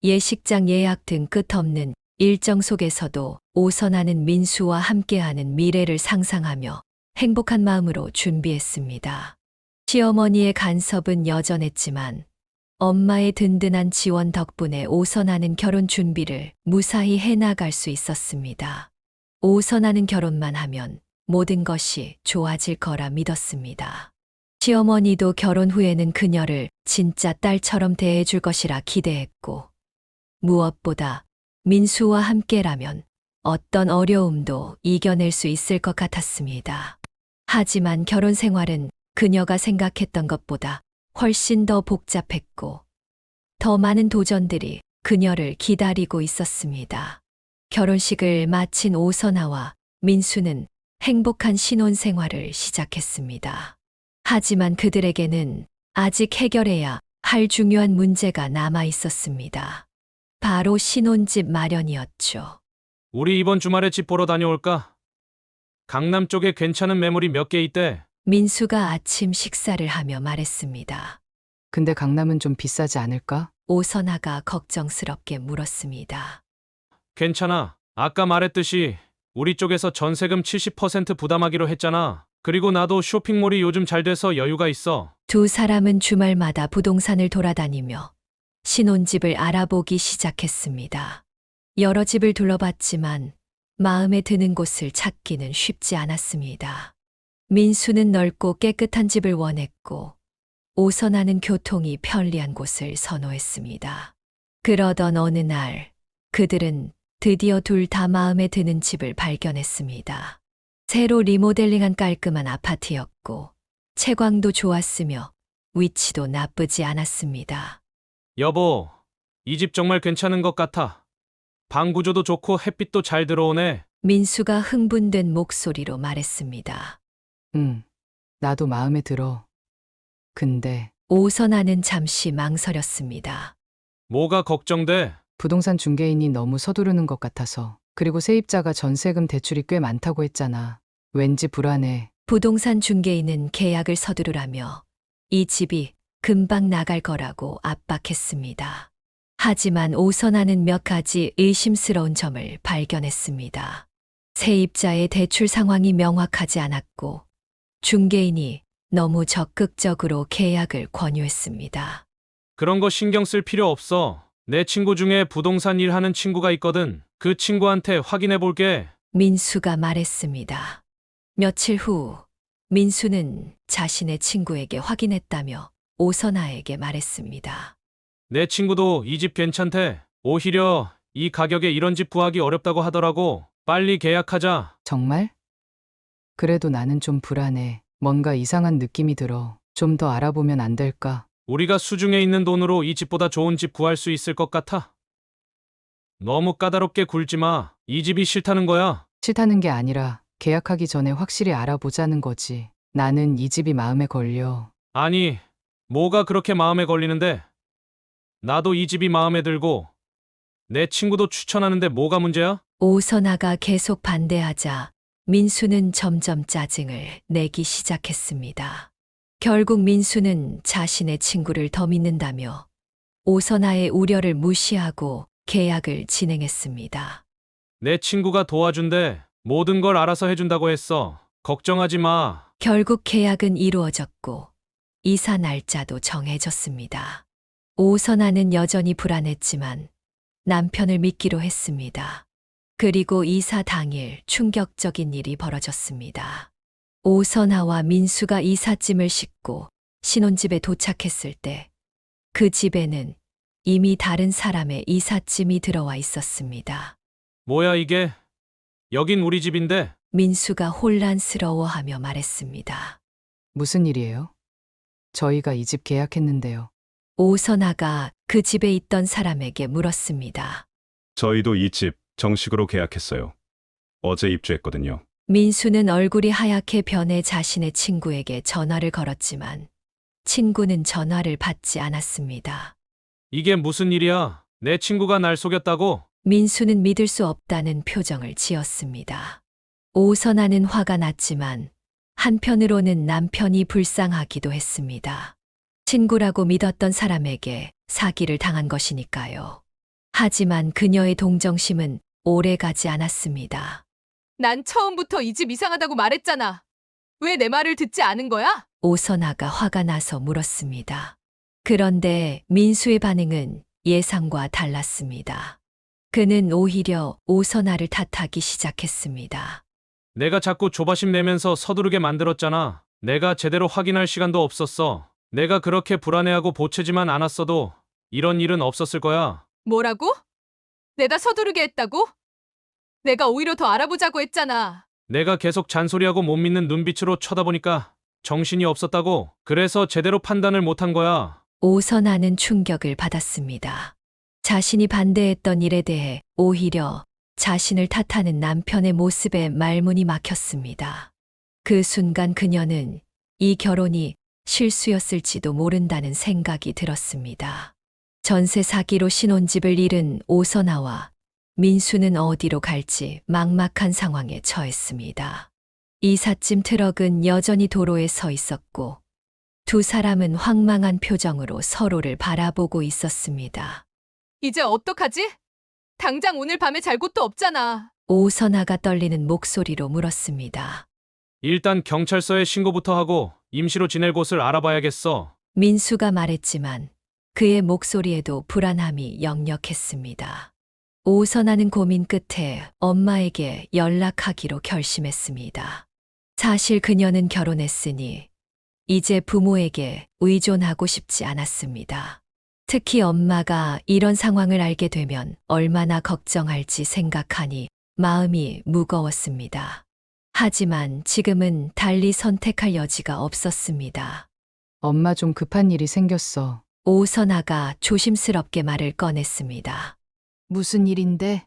Speaker 5: 예식장 예약 등 끝없는 일정 속에서도 오선아는 민수와 함께하는 미래를 상상하며 행복한 마음으로 준비했습니다. 시어머니의 간섭은 여전했지만 엄마의 든든한 지원 덕분에 오선아는 결혼 준비를 무사히 해나갈 수 있었습니다. 오선아는 결혼만 하면 모든 것이 좋아질 거라 믿었습니다. 시어머니도 결혼 후에는 그녀를 진짜 딸처럼 대해줄 것이라 기대했고 무엇보다 민수와 함께라면 어떤 어려움도 이겨낼 수 있을 것 같았습니다. 하지만 결혼 생활은 그녀가 생각했던 것보다 훨씬 더 복잡했고 더 많은 도전들이 그녀를 기다리고 있었습니다. 결혼식을 마친 오선아와 민수는 행복한 신혼 생활을 시작했습니다. 하지만 그들에게는 아직 해결해야 할 중요한 문제가 남아 있었습니다. 바로 신혼집 마련이었죠.
Speaker 3: 우리 이번 주말에 집 보러 다녀올까? 강남 쪽에 괜찮은 매물이 몇 개 있대.
Speaker 5: 민수가 아침 식사를 하며 말했습니다.
Speaker 2: 근데 강남은 좀 비싸지 않을까?
Speaker 5: 오선아가 걱정스럽게 물었습니다.
Speaker 3: 괜찮아. 아까 말했듯이 우리 쪽에서 전세금 70% 부담하기로 했잖아. 그리고 나도 쇼핑몰이 요즘 잘 돼서 여유가 있어.
Speaker 5: 두 사람은 주말마다 부동산을 돌아다니며 신혼집을 알아보기 시작했습니다. 여러 집을 둘러봤지만 마음에 드는 곳을 찾기는 쉽지 않았습니다. 민수는 넓고 깨끗한 집을 원했고 오선아는 교통이 편리한 곳을 선호했습니다. 그러던 어느 날 그들은 드디어 둘 다 마음에 드는 집을 발견했습니다. 새로 리모델링한 깔끔한 아파트였고 채광도 좋았으며 위치도 나쁘지 않았습니다.
Speaker 3: 여보, 이 집 정말 괜찮은 것 같아. 방 구조도 좋고 햇빛도 잘 들어오네.
Speaker 5: 민수가 흥분된 목소리로 말했습니다.
Speaker 2: 응, 나도 마음에 들어. 근데
Speaker 5: 오선아는 잠시 망설였습니다.
Speaker 3: 뭐가 걱정돼?
Speaker 2: 부동산 중개인이 너무 서두르는 것 같아서. 그리고 세입자가 전세금 대출이 꽤 많다고 했잖아. 왠지 불안해.
Speaker 5: 부동산 중개인은 계약을 서두르라며 이 집이 금방 나갈 거라고 압박했습니다. 하지만 오선아는 몇 가지 의심스러운 점을 발견했습니다. 세입자의 대출 상황이 명확하지 않았고 중개인이 너무 적극적으로 계약을 권유했습니다.
Speaker 3: 그런 거 신경 쓸 필요 없어. 내 친구 중에 부동산 일 하는 친구가 있거든. 그 친구한테 확인해 볼게.
Speaker 5: 민수가 말했습니다. 며칠 후 민수는 자신의 친구에게 확인했다며 오선아에게 말했습니다.
Speaker 3: 내 친구도 이 집 괜찮대. 오히려 이 가격에 이런 집 구하기 어렵다고 하더라고. 빨리 계약하자.
Speaker 2: 정말? 그래도 나는 좀 불안해. 뭔가 이상한 느낌이 들어. 좀 더 알아보면 안 될까?
Speaker 3: 우리가 수중에 있는 돈으로 이 집보다 좋은 집 구할 수 있을 것 같아. 너무 까다롭게 굴지 마. 이 집이 싫다는 거야.
Speaker 2: 싫다는 게 아니라 계약하기 전에 확실히 알아보자는 거지. 나는 이 집이 마음에 걸려.
Speaker 3: 아니, 뭐가 그렇게 마음에 걸리는데? 나도 이 집이 마음에 들고 내 친구도 추천하는데 뭐가 문제야?
Speaker 5: 오선아가 계속 반대하자 민수는 점점 짜증을 내기 시작했습니다. 결국 민수는 자신의 친구를 더 믿는다며 오선아의 우려를 무시하고 계약을 진행했습니다.
Speaker 3: 내 친구가 도와준대. 모든 걸 알아서 해준다고 했어. 걱정하지 마.
Speaker 5: 결국 계약은 이루어졌고 이사 날짜도 정해졌습니다. 오선아는 여전히 불안했지만 남편을 믿기로 했습니다. 그리고 이사 당일 충격적인 일이 벌어졌습니다. 오선아와 민수가 이삿짐을 싣고 신혼집에 도착했을 때 그 집에는 이미 다른 사람의 이삿짐이 들어와 있었습니다.
Speaker 3: 뭐야 이게? 여긴 우리 집인데.
Speaker 5: 민수가 혼란스러워하며 말했습니다.
Speaker 2: 무슨 일이에요? 저희가 이 집 계약했는데요.
Speaker 5: 오선아가 그 집에 있던 사람에게 물었습니다.
Speaker 9: 저희도 이 집 정식으로 계약했어요. 어제 입주했거든요.
Speaker 5: 민수는 얼굴이 하얗게 변해 자신의 친구에게 전화를 걸었지만 친구는 전화를 받지 않았습니다.
Speaker 3: 이게 무슨 일이야? 내 친구가 날 속였다고?
Speaker 5: 민수는 믿을 수 없다는 표정을 지었습니다. 오선아는 화가 났지만 한편으로는 남편이 불쌍하기도 했습니다. 친구라고 믿었던 사람에게 사기를 당한 것이니까요. 하지만 그녀의 동정심은 오래 가지 않았습니다.
Speaker 4: 난 처음부터 이 집 이상하다고 말했잖아. 왜 내 말을 듣지 않은 거야?
Speaker 5: 오선아가 화가 나서 물었습니다. 그런데 민수의 반응은 예상과 달랐습니다. 그는 오히려 오선아를 탓하기 시작했습니다.
Speaker 3: 내가 자꾸 조바심 내면서 서두르게 만들었잖아. 내가 제대로 확인할 시간도 없었어. 내가 그렇게 불안해하고 보채지만 않았어도 이런 일은 없었을 거야.
Speaker 4: 뭐라고? 내가 서두르게 했다고? 내가 오히려 더 알아보자고 했잖아.
Speaker 3: 내가 계속 잔소리하고 못 믿는 눈빛으로 쳐다보니까 정신이 없었다고. 그래서 제대로 판단을 못한 거야.
Speaker 5: 오선아는 충격을 받았습니다. 자신이 반대했던 일에 대해 오히려 자신을 탓하는 남편의 모습에 말문이 막혔습니다. 그 순간 그녀는 이 결혼이 실수였을지도 모른다는 생각이 들었습니다. 전세 사기로 신혼집을 잃은 오선아와 민수는 어디로 갈지 막막한 상황에 처했습니다. 이삿짐 트럭은 여전히 도로에 서 있었고 두 사람은 황망한 표정으로 서로를 바라보고 있었습니다.
Speaker 4: 이제 어떡하지? 당장 오늘 밤에 잘 곳도 없잖아.
Speaker 5: 오선아가 떨리는 목소리로 물었습니다.
Speaker 3: 일단 경찰서에 신고부터 하고 임시로 지낼 곳을 알아봐야겠어.
Speaker 5: 민수가 말했지만 그의 목소리에도 불안함이 역력했습니다. 오선아는 고민 끝에 엄마에게 연락하기로 결심했습니다. 사실 그녀는 결혼했으니 이제 부모에게 의존하고 싶지 않았습니다. 특히 엄마가 이런 상황을 알게 되면 얼마나 걱정할지 생각하니 마음이 무거웠습니다. 하지만 지금은 달리 선택할 여지가 없었습니다.
Speaker 2: 엄마 좀 급한 일이 생겼어.
Speaker 5: 오선아가 조심스럽게 말을 꺼냈습니다.
Speaker 7: 무슨 일인데?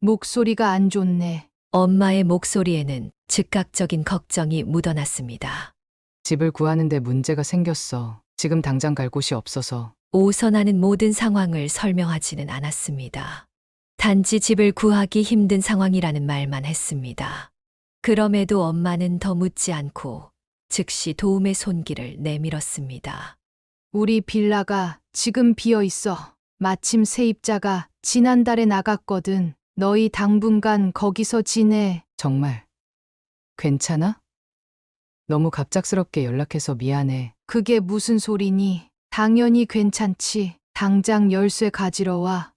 Speaker 7: 목소리가 안 좋네.
Speaker 5: 엄마의 목소리에는 즉각적인 걱정이 묻어났습니다.
Speaker 2: 집을 구하는데 문제가 생겼어. 지금 당장 갈 곳이 없어서.
Speaker 5: 오선아는 모든 상황을 설명하지는 않았습니다. 단지 집을 구하기 힘든 상황이라는 말만 했습니다. 그럼에도 엄마는 더 묻지 않고 즉시 도움의 손길을 내밀었습니다.
Speaker 7: 우리 빌라가 지금 비어 있어. 마침 세입자가 지난달에 나갔거든. 너희 당분간 거기서 지내.
Speaker 2: 정말. 괜찮아? 너무 갑작스럽게 연락해서 미안해.
Speaker 7: 그게 무슨 소리니? 당연히 괜찮지. 당장 열쇠 가지러 와.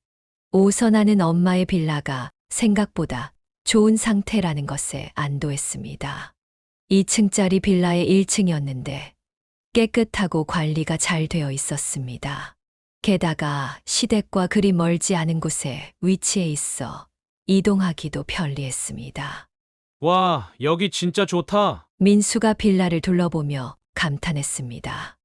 Speaker 5: 오선아는 엄마의 빌라가 생각보다 좋은 상태라는 것에 안도했습니다. 2층짜리 빌라의 1층이었는데 깨끗하고 관리가 잘 되어 있었습니다. 게다가 시댁과 그리 멀지 않은 곳에 위치해 있어 이동하기도 편리했습니다.
Speaker 3: 와, 여기 진짜 좋다.
Speaker 5: 민수가 빌라를 둘러보며 감탄했습니다.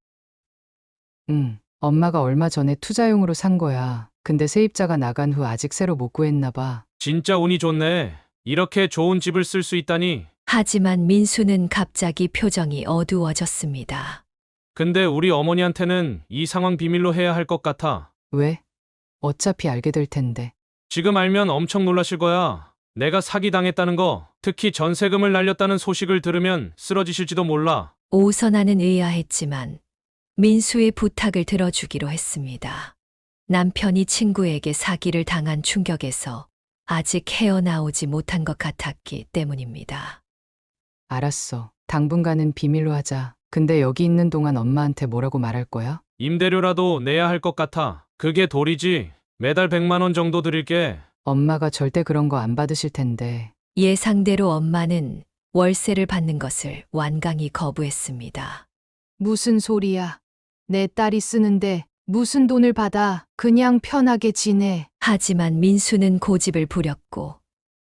Speaker 2: 엄마가 얼마 전에 투자용으로 산 거야. 근데 세입자가 나간 후 아직 새로 못 구했나 봐.
Speaker 3: 진짜 운이 좋네. 이렇게 좋은 집을 쓸 수 있다니.
Speaker 5: 하지만 민수는 갑자기 표정이 어두워졌습니다.
Speaker 3: 근데 우리 어머니한테는 이 상황 비밀로 해야 할 것 같아.
Speaker 2: 왜? 어차피 알게 될 텐데.
Speaker 3: 지금 알면 엄청 놀라실 거야. 내가 사기당했다는 거, 특히 전세금을 날렸다는 소식을 들으면 쓰러지실지도 몰라.
Speaker 5: 오선아는 의아했지만 민수의 부탁을 들어주기로 했습니다. 남편이 친구에게 사기를 당한 충격에서 아직 헤어나오지 못한 것 같았기 때문입니다.
Speaker 2: 알았어. 당분간은 비밀로 하자. 근데 여기 있는 동안 엄마한테 뭐라고 말할 거야?
Speaker 3: 임대료라도 내야 할 것 같아. 그게 도리지. 매달 100만 원 정도 드릴게.
Speaker 2: 엄마가 절대 그런 거 안 받으실 텐데.
Speaker 5: 예상대로 엄마는 월세를 받는 것을 완강히 거부했습니다.
Speaker 7: 무슨 소리야? 내 딸이 쓰는데 무슨 돈을 받아? 그냥 편하게 지내.
Speaker 5: 하지만 민수는 고집을 부렸고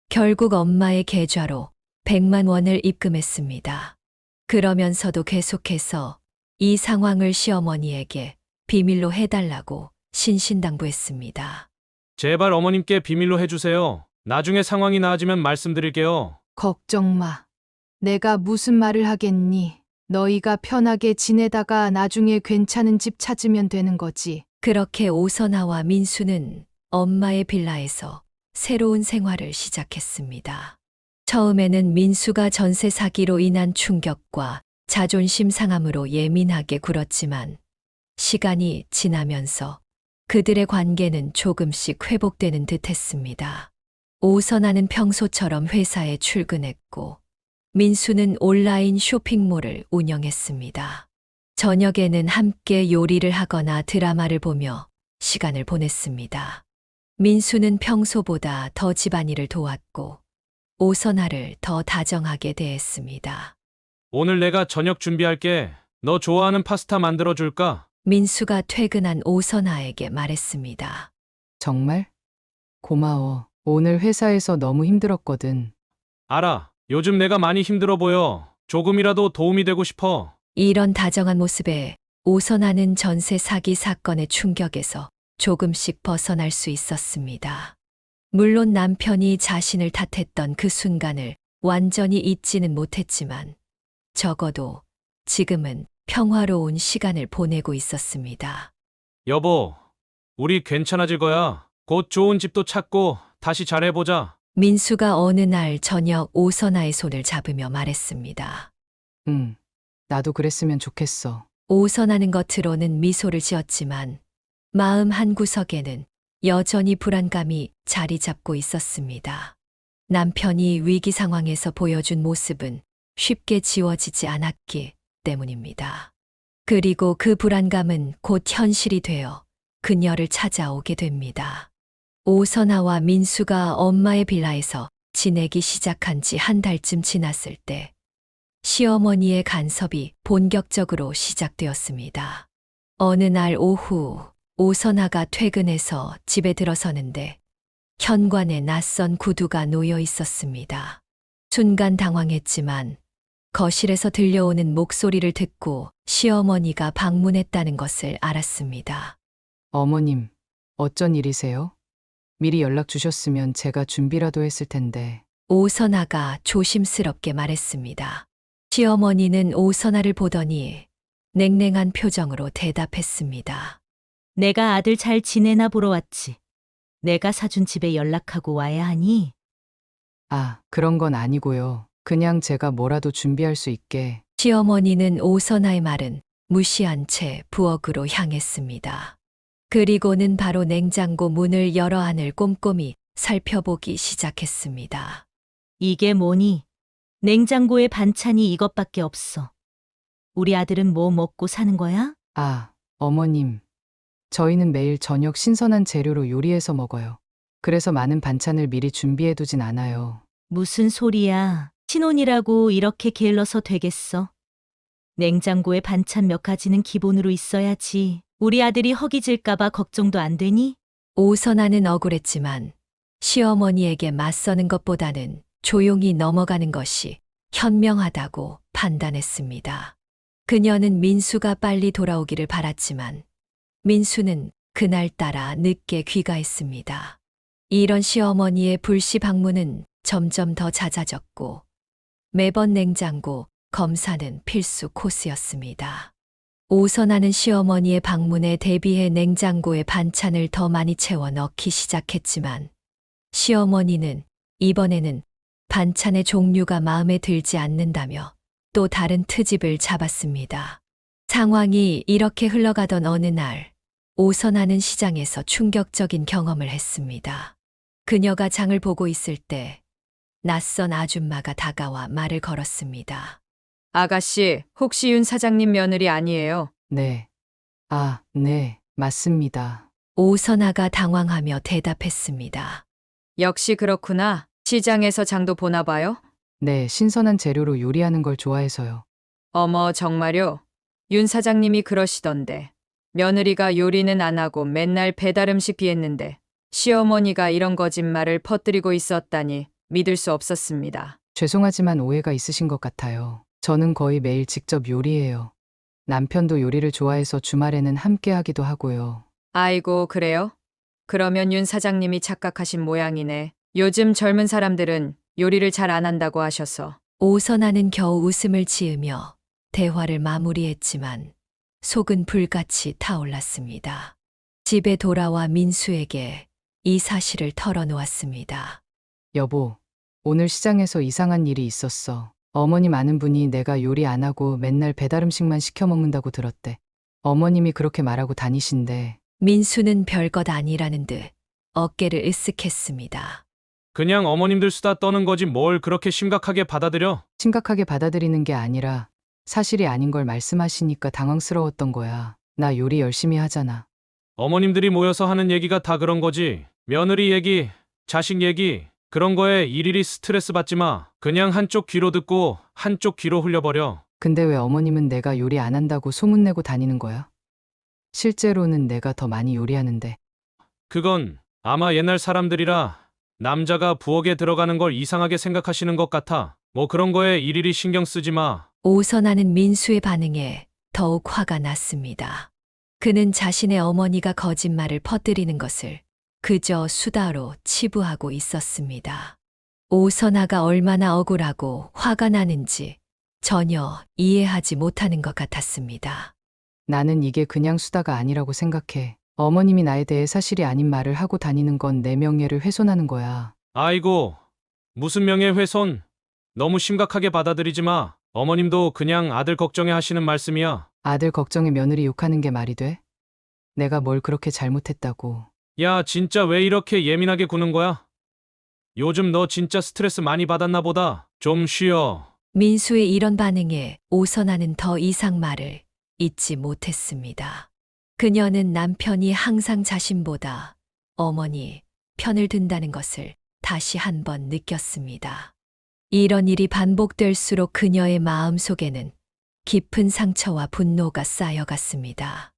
Speaker 5: 결국 엄마의 계좌로 100만 원을 입금했습니다. 그러면서도 계속해서 이 상황을 시어머니에게 비밀로 해달라고 신신당부했습니다.
Speaker 3: 제발 어머님께 비밀로 해주세요. 나중에 상황이 나아지면 말씀드릴게요.
Speaker 7: 걱정 마. 내가 무슨 말을 하겠니? 너희가 편하게 지내다가 나중에 괜찮은 집 찾으면 되는 거지.
Speaker 5: 그렇게 오선아와 민수는 엄마의 빌라에서 새로운 생활을 시작했습니다. 처음에는 민수가 전세 사기로 인한 충격과 자존심 상함으로 예민하게 굴었지만 시간이 지나면서 그들의 관계는 조금씩 회복되는 듯 했습니다. 오선아는 평소처럼 회사에 출근했고 민수는 온라인 쇼핑몰을 운영했습니다. 저녁에는 함께 요리를 하거나 드라마를 보며 시간을 보냈습니다. 민수는 평소보다 더 집안일을 도왔고 오선아를 더 다정하게 대했습니다.
Speaker 3: 오늘 내가 저녁 준비할게. 너 좋아하는 파스타 만들어줄까?
Speaker 5: 민수가 퇴근한 오선아에게 말했습니다.
Speaker 2: 정말? 고마워. 오늘 회사에서 너무 힘들었거든.
Speaker 3: 알아. 요즘 내가 많이 힘들어 보여. 조금이라도 도움이 되고 싶어.
Speaker 5: 이런 다정한 모습에 오선아는 전세 사기 사건의 충격에서 조금씩 벗어날 수 있었습니다. 물론 남편이 자신을 탓했던 그 순간을 완전히 잊지는 못했지만 적어도 지금은 평화로운 시간을 보내고 있었습니다.
Speaker 3: 여보, 우리 괜찮아질 거야. 곧 좋은 집도 찾고 다시 잘해보자.
Speaker 5: 민수가 어느 날 저녁 오선아의 손을 잡으며 말했습니다.
Speaker 2: 응. 나도 그랬으면 좋겠어.
Speaker 5: 오선아는 겉으로는 미소를 지었지만 마음 한구석에는 여전히 불안감이 자리 잡고 있었습니다. 남편이 위기 상황에서 보여준 모습은 쉽게 지워지지 않았기 때문입니다. 그리고 그 불안감은 곧 현실이 되어 그녀를 찾아오게 됩니다. 오선아와 민수가 엄마의 빌라에서 지내기 시작한 지 한 달쯤 지났을 때 시어머니의 간섭이 본격적으로 시작되었습니다. 어느 날 오후 오선아가 퇴근해서 집에 들어서는데 현관에 낯선 구두가 놓여 있었습니다. 순간 당황했지만 거실에서 들려오는 목소리를 듣고 시어머니가 방문했다는 것을 알았습니다.
Speaker 2: 어머님, 어쩐 일이세요? 미리 연락 주셨으면 제가 준비라도 했을 텐데.
Speaker 5: 오선아가 조심스럽게 말했습니다. 시어머니는 오선아를 보더니 냉랭한 표정으로 대답했습니다.
Speaker 1: 내가 아들 잘 지내나 보러 왔지. 내가 사준 집에 연락하고 와야 하니?
Speaker 2: 아, 그런 건 아니고요. 그냥 제가 뭐라도 준비할 수 있게.
Speaker 5: 시어머니는 오선아의 말은 무시한 채 부엌으로 향했습니다. 그리고는 바로 냉장고 문을 열어 안을 꼼꼼히 살펴보기 시작했습니다.
Speaker 1: 이게 뭐니? 냉장고에 반찬이 이것밖에 없어. 우리 아들은 뭐 먹고 사는 거야?
Speaker 2: 아, 어머님. 저희는 매일 저녁 신선한 재료로 요리해서 먹어요. 그래서 많은 반찬을 미리 준비해두진 않아요.
Speaker 1: 무슨 소리야. 신혼이라고 이렇게 게을러서 되겠어. 냉장고에 반찬 몇 가지는 기본으로 있어야지. 우리 아들이 허기질까봐 걱정도 안 되니?
Speaker 5: 오선아는 억울했지만 시어머니에게 맞서는 것보다는 조용히 넘어가는 것이 현명하다고 판단했습니다. 그녀는 민수가 빨리 돌아오기를 바랐지만 민수는 그날따라 늦게 귀가했습니다. 이런 시어머니의 불시 방문은 점점 더 잦아졌고 매번 냉장고 검사는 필수 코스였습니다. 오선아는 시어머니의 방문에 대비해 냉장고에 반찬을 더 많이 채워 넣기 시작했지만 시어머니는 이번에는 반찬의 종류가 마음에 들지 않는다며 또 다른 트집을 잡았습니다. 상황이 이렇게 흘러가던 어느 날 오선아는 시장에서 충격적인 경험을 했습니다. 그녀가 장을 보고 있을 때 낯선 아줌마가 다가와 말을 걸었습니다.
Speaker 8: 아가씨, 혹시 윤 사장님 며느리 아니에요?
Speaker 2: 네. 아, 네, 맞습니다.
Speaker 5: 오선아가 당황하며 대답했습니다.
Speaker 8: 역시 그렇구나. 시장에서 장도 보나 봐요?
Speaker 2: 네, 신선한 재료로 요리하는 걸 좋아해서요.
Speaker 8: 어머, 정말요? 윤 사장님이 그러시던데. 며느리가 요리는 안 하고 맨날 배달 음식 비했는데 시어머니가 이런 거짓말을 퍼뜨리고 있었다니 믿을 수 없었습니다.
Speaker 2: 죄송하지만 오해가 있으신 것 같아요. 저는 거의 매일 직접 요리해요. 남편도 요리를 좋아해서 주말에는 함께 하기도 하고요.
Speaker 8: 아이고, 그래요? 그러면 윤 사장님이 착각하신 모양이네. 요즘 젊은 사람들은 요리를 잘 안 한다고 하셔서.
Speaker 5: 오선아는 겨우 웃음을 지으며 대화를 마무리했지만 속은 불같이 타올랐습니다. 집에 돌아와 민수에게 이 사실을 털어놓았습니다.
Speaker 2: 여보, 오늘 시장에서 이상한 일이 있었어. 어머님 아는 분이 내가 요리 안 하고 맨날 배달 음식만 시켜 먹는다고 들었대. 어머님이 그렇게 말하고 다니신대.
Speaker 5: 민수는 별것 아니라는 듯 어깨를 으쓱했습니다.
Speaker 3: 그냥 어머님들 수다 떠는 거지 뭘 그렇게 심각하게 받아들여?
Speaker 2: 심각하게 받아들이는 게 아니라 사실이 아닌 걸 말씀하시니까 당황스러웠던 거야. 나 요리 열심히 하잖아.
Speaker 3: 어머님들이 모여서 하는 얘기가 다 그런 거지. 며느리 얘기, 자식 얘기, 그런 거에 일일이 스트레스 받지 마. 그냥 한쪽 귀로 듣고 한쪽 귀로 흘려버려.
Speaker 2: 근데 왜 어머님은 내가 요리 안 한다고 소문내고 다니는 거야? 실제로는 내가 더 많이 요리하는데.
Speaker 3: 그건 아마 옛날 사람들이라 남자가 부엌에 들어가는 걸 이상하게 생각하시는 것 같아. 뭐 그런 거에 일일이 신경 쓰지 마.
Speaker 5: 오선아는 민수의 반응에 더욱 화가 났습니다. 그는 자신의 어머니가 거짓말을 퍼뜨리는 것을 그저 수다로 치부하고 있었습니다. 오선아가 얼마나 억울하고 화가 나는지 전혀 이해하지 못하는 것 같았습니다.
Speaker 2: 나는 이게 그냥 수다가 아니라고 생각해. 어머님이 나에 대해 사실이 아닌 말을 하고 다니는 건 내 명예를 훼손하는 거야.
Speaker 3: 아이고, 무슨 명예훼손. 너무 심각하게 받아들이지 마. 어머님도 그냥 아들 걱정해 하시는 말씀이야.
Speaker 2: 아들 걱정에 며느리 욕하는 게 말이 돼? 내가 뭘 그렇게 잘못했다고.
Speaker 3: 야, 진짜 왜 이렇게 예민하게 구는 거야? 요즘 너 진짜 스트레스 많이 받았나 보다. 좀 쉬어.
Speaker 5: 민수의 이런 반응에 오선아는 더 이상 말을 잇지 못했습니다. 그녀는 남편이 항상 자신보다 어머니 편을 든다는 것을 다시 한번 느꼈습니다. 이런 일이 반복될수록 그녀의 마음 속에는 깊은 상처와 분노가 쌓여갔습니다.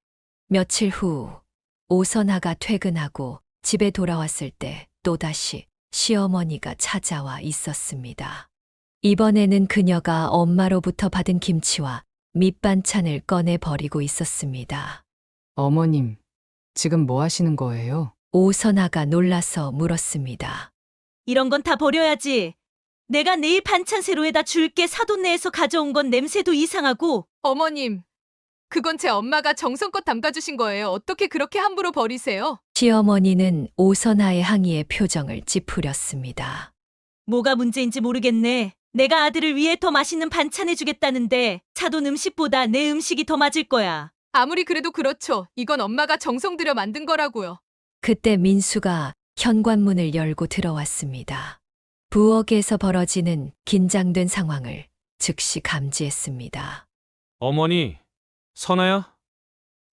Speaker 5: 며칠 후 오선아가 퇴근하고 집에 돌아왔을 때 또다시 시어머니가 찾아와 있었습니다. 이번에는 그녀가 엄마로부터 받은 김치와 밑반찬을 꺼내 버리고 있었습니다.
Speaker 2: 어머님, 지금 뭐 하시는 거예요?
Speaker 5: 오선아가 놀라서 물었습니다.
Speaker 1: 이런 건 다 버려야지. 내가 내일 반찬 세로에다 줄게. 사돈네에서 가져온 건 냄새도 이상하고.
Speaker 4: 어머님, 그건 제 엄마가 정성껏 담가주신 거예요. 어떻게 그렇게 함부로 버리세요?
Speaker 5: 시어머니는 오선아의 항의의 표정을 찌푸렸습니다.
Speaker 1: 뭐가 문제인지 모르겠네. 내가 아들을 위해 더 맛있는 반찬 해주겠다는데 사돈 음식보다 내 음식이 더 맞을 거야.
Speaker 4: 아무리 그래도 그렇죠. 이건 엄마가 정성 들여 만든 거라고요.
Speaker 5: 그때 민수가 현관문을 열고 들어왔습니다. 부엌에서 벌어지는 긴장된 상황을 즉시 감지했습니다.
Speaker 3: 어머니, 선아야?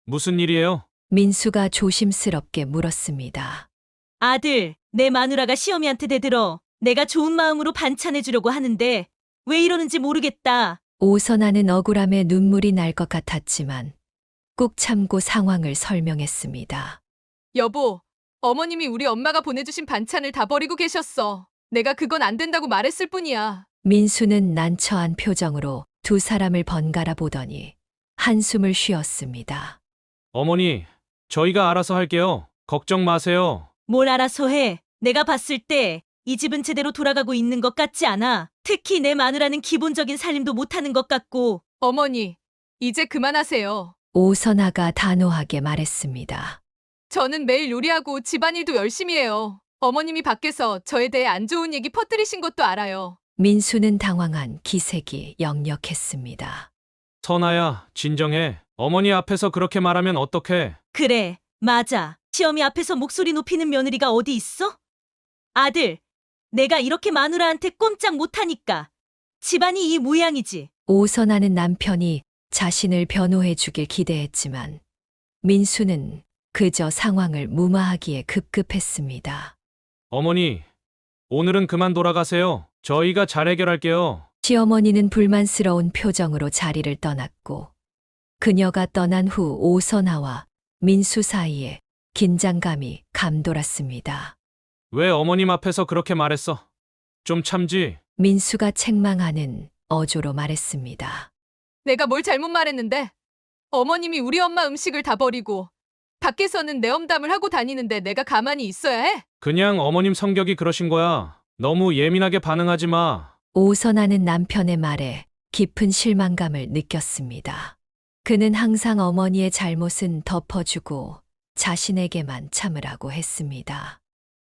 Speaker 3: 무슨 일이에요?
Speaker 5: 민수가 조심스럽게 물었습니다.
Speaker 1: 아들, 내 마누라가 시어미한테 대들어. 내가 좋은 마음으로 반찬해주려고 하는데 왜 이러는지 모르겠다.
Speaker 5: 오선아는 억울함에 눈물이 날 것 같았지만 꾹 참고 상황을 설명했습니다.
Speaker 4: 여보, 어머님이 우리 엄마가 보내주신 반찬을 다 버리고 계셨어. 내가 그건 안 된다고 말했을 뿐이야.
Speaker 5: 민수는 난처한 표정으로 두 사람을 번갈아 보더니 한숨을 쉬었습니다.
Speaker 3: 어머니, 저희가 알아서 할게요. 걱정 마세요.
Speaker 1: 뭘 알아서 해. 내가 봤을 때 이 집은 제대로 돌아가고 있는 것 같지 않아. 특히 내 마누라는 기본적인 살림도 못하는 것 같고.
Speaker 4: 어머니, 이제 그만하세요.
Speaker 5: 오선아가 단호하게 말했습니다.
Speaker 4: 저는 매일 요리하고 집안일도 열심히 해요. 어머님이 밖에서 저에 대해 안 좋은 얘기 퍼뜨리신 것도 알아요.
Speaker 5: 민수는 당황한 기색이 역력했습니다.
Speaker 3: 선아야, 진정해. 어머니 앞에서 그렇게 말하면 어떡해?
Speaker 1: 그래, 맞아. 시어미 앞에서 목소리 높이는 며느리가 어디 있어? 아들, 내가 이렇게 마누라한테 꼼짝 못하니까 집안이 이 모양이지.
Speaker 5: 오선아는 남편이 자신을 변호해 주길 기대했지만 민수는 그저 상황을 무마하기에 급급했습니다.
Speaker 3: 어머니, 오늘은 그만 돌아가세요. 저희가 잘 해결할게요.
Speaker 5: 시어머니는 불만스러운 표정으로 자리를 떠났고 그녀가 떠난 후 오선아와 민수 사이에 긴장감이 감돌았습니다.
Speaker 3: 왜 어머님 앞에서 그렇게 말했어? 좀 참지.
Speaker 5: 민수가 책망하는 어조로 말했습니다.
Speaker 4: 내가 뭘 잘못 말했는데? 어머님이 우리 엄마 음식을 다 버리고 밖에서는 내 엄담을 하고 다니는데 내가 가만히 있어야 해?
Speaker 3: 그냥 어머님 성격이 그러신 거야. 너무 예민하게 반응하지 마.
Speaker 5: 오선아는 남편의 말에 깊은 실망감을 느꼈습니다. 그는 항상 어머니의 잘못은 덮어주고 자신에게만 참으라고 했습니다.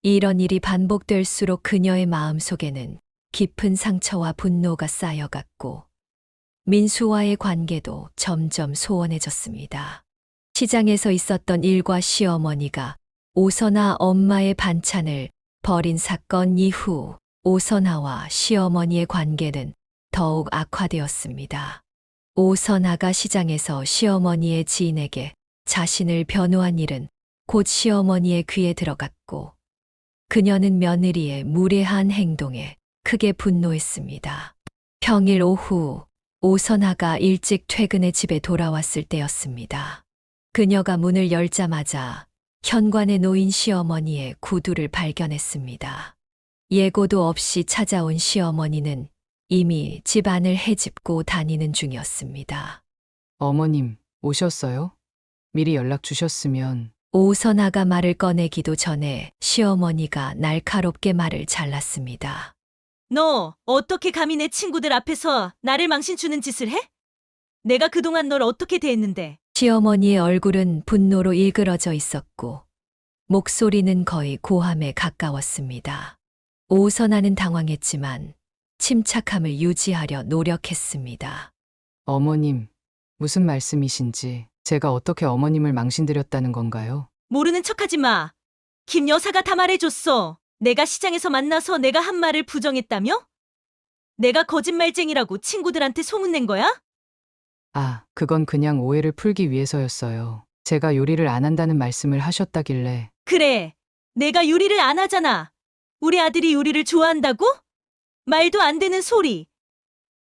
Speaker 5: 이런 일이 반복될수록 그녀의 마음속에는 깊은 상처와 분노가 쌓여갔고 민수와의 관계도 점점 소원해졌습니다. 시장에서 있었던 일과 시어머니가 오선아 엄마의 반찬을 버린 사건 이후 오선아와 시어머니의 관계는 더욱 악화되었습니다. 오선아가 시장에서 시어머니의 지인에게 자신을 변호한 일은 곧 시어머니의 귀에 들어갔고 그녀는 며느리의 무례한 행동에 크게 분노했습니다. 평일 오후 오선아가 일찍 퇴근해 집에 돌아왔을 때였습니다. 그녀가 문을 열자마자 현관에 놓인 시어머니의 구두를 발견했습니다. 예고도 없이 찾아온 시어머니는 이미 집안을 헤집고 다니는 중이었습니다.
Speaker 2: 어머님, 오셨어요? 미리 연락 주셨으면.
Speaker 5: 오선아가 말을 꺼내기도 전에 시어머니가 날카롭게 말을 잘랐습니다.
Speaker 1: 너 어떻게 감히 내 친구들 앞에서 나를 망신 주는 짓을 해? 내가 그동안 널 어떻게 대했는데?
Speaker 5: 시어머니의 얼굴은 분노로 일그러져 있었고 목소리는 거의 고함에 가까웠습니다. 오선아는 당황했지만 침착함을 유지하려 노력했습니다.
Speaker 2: 어머님, 무슨 말씀이신지. 제가 어떻게 어머님을 망신드렸다는 건가요?
Speaker 1: 모르는 척하지 마. 김 여사가 다 말해줬어. 내가 시장에서 만나서 내가 한 말을 부정했다며? 내가 거짓말쟁이라고 친구들한테 소문낸 거야?
Speaker 2: 아, 그건 그냥 오해를 풀기 위해서였어요. 제가 요리를 안 한다는 말씀을 하셨다길래.
Speaker 1: 그래. 내가 요리를 안 하잖아. 우리 아들이 요리를 좋아한다고? 말도 안 되는 소리.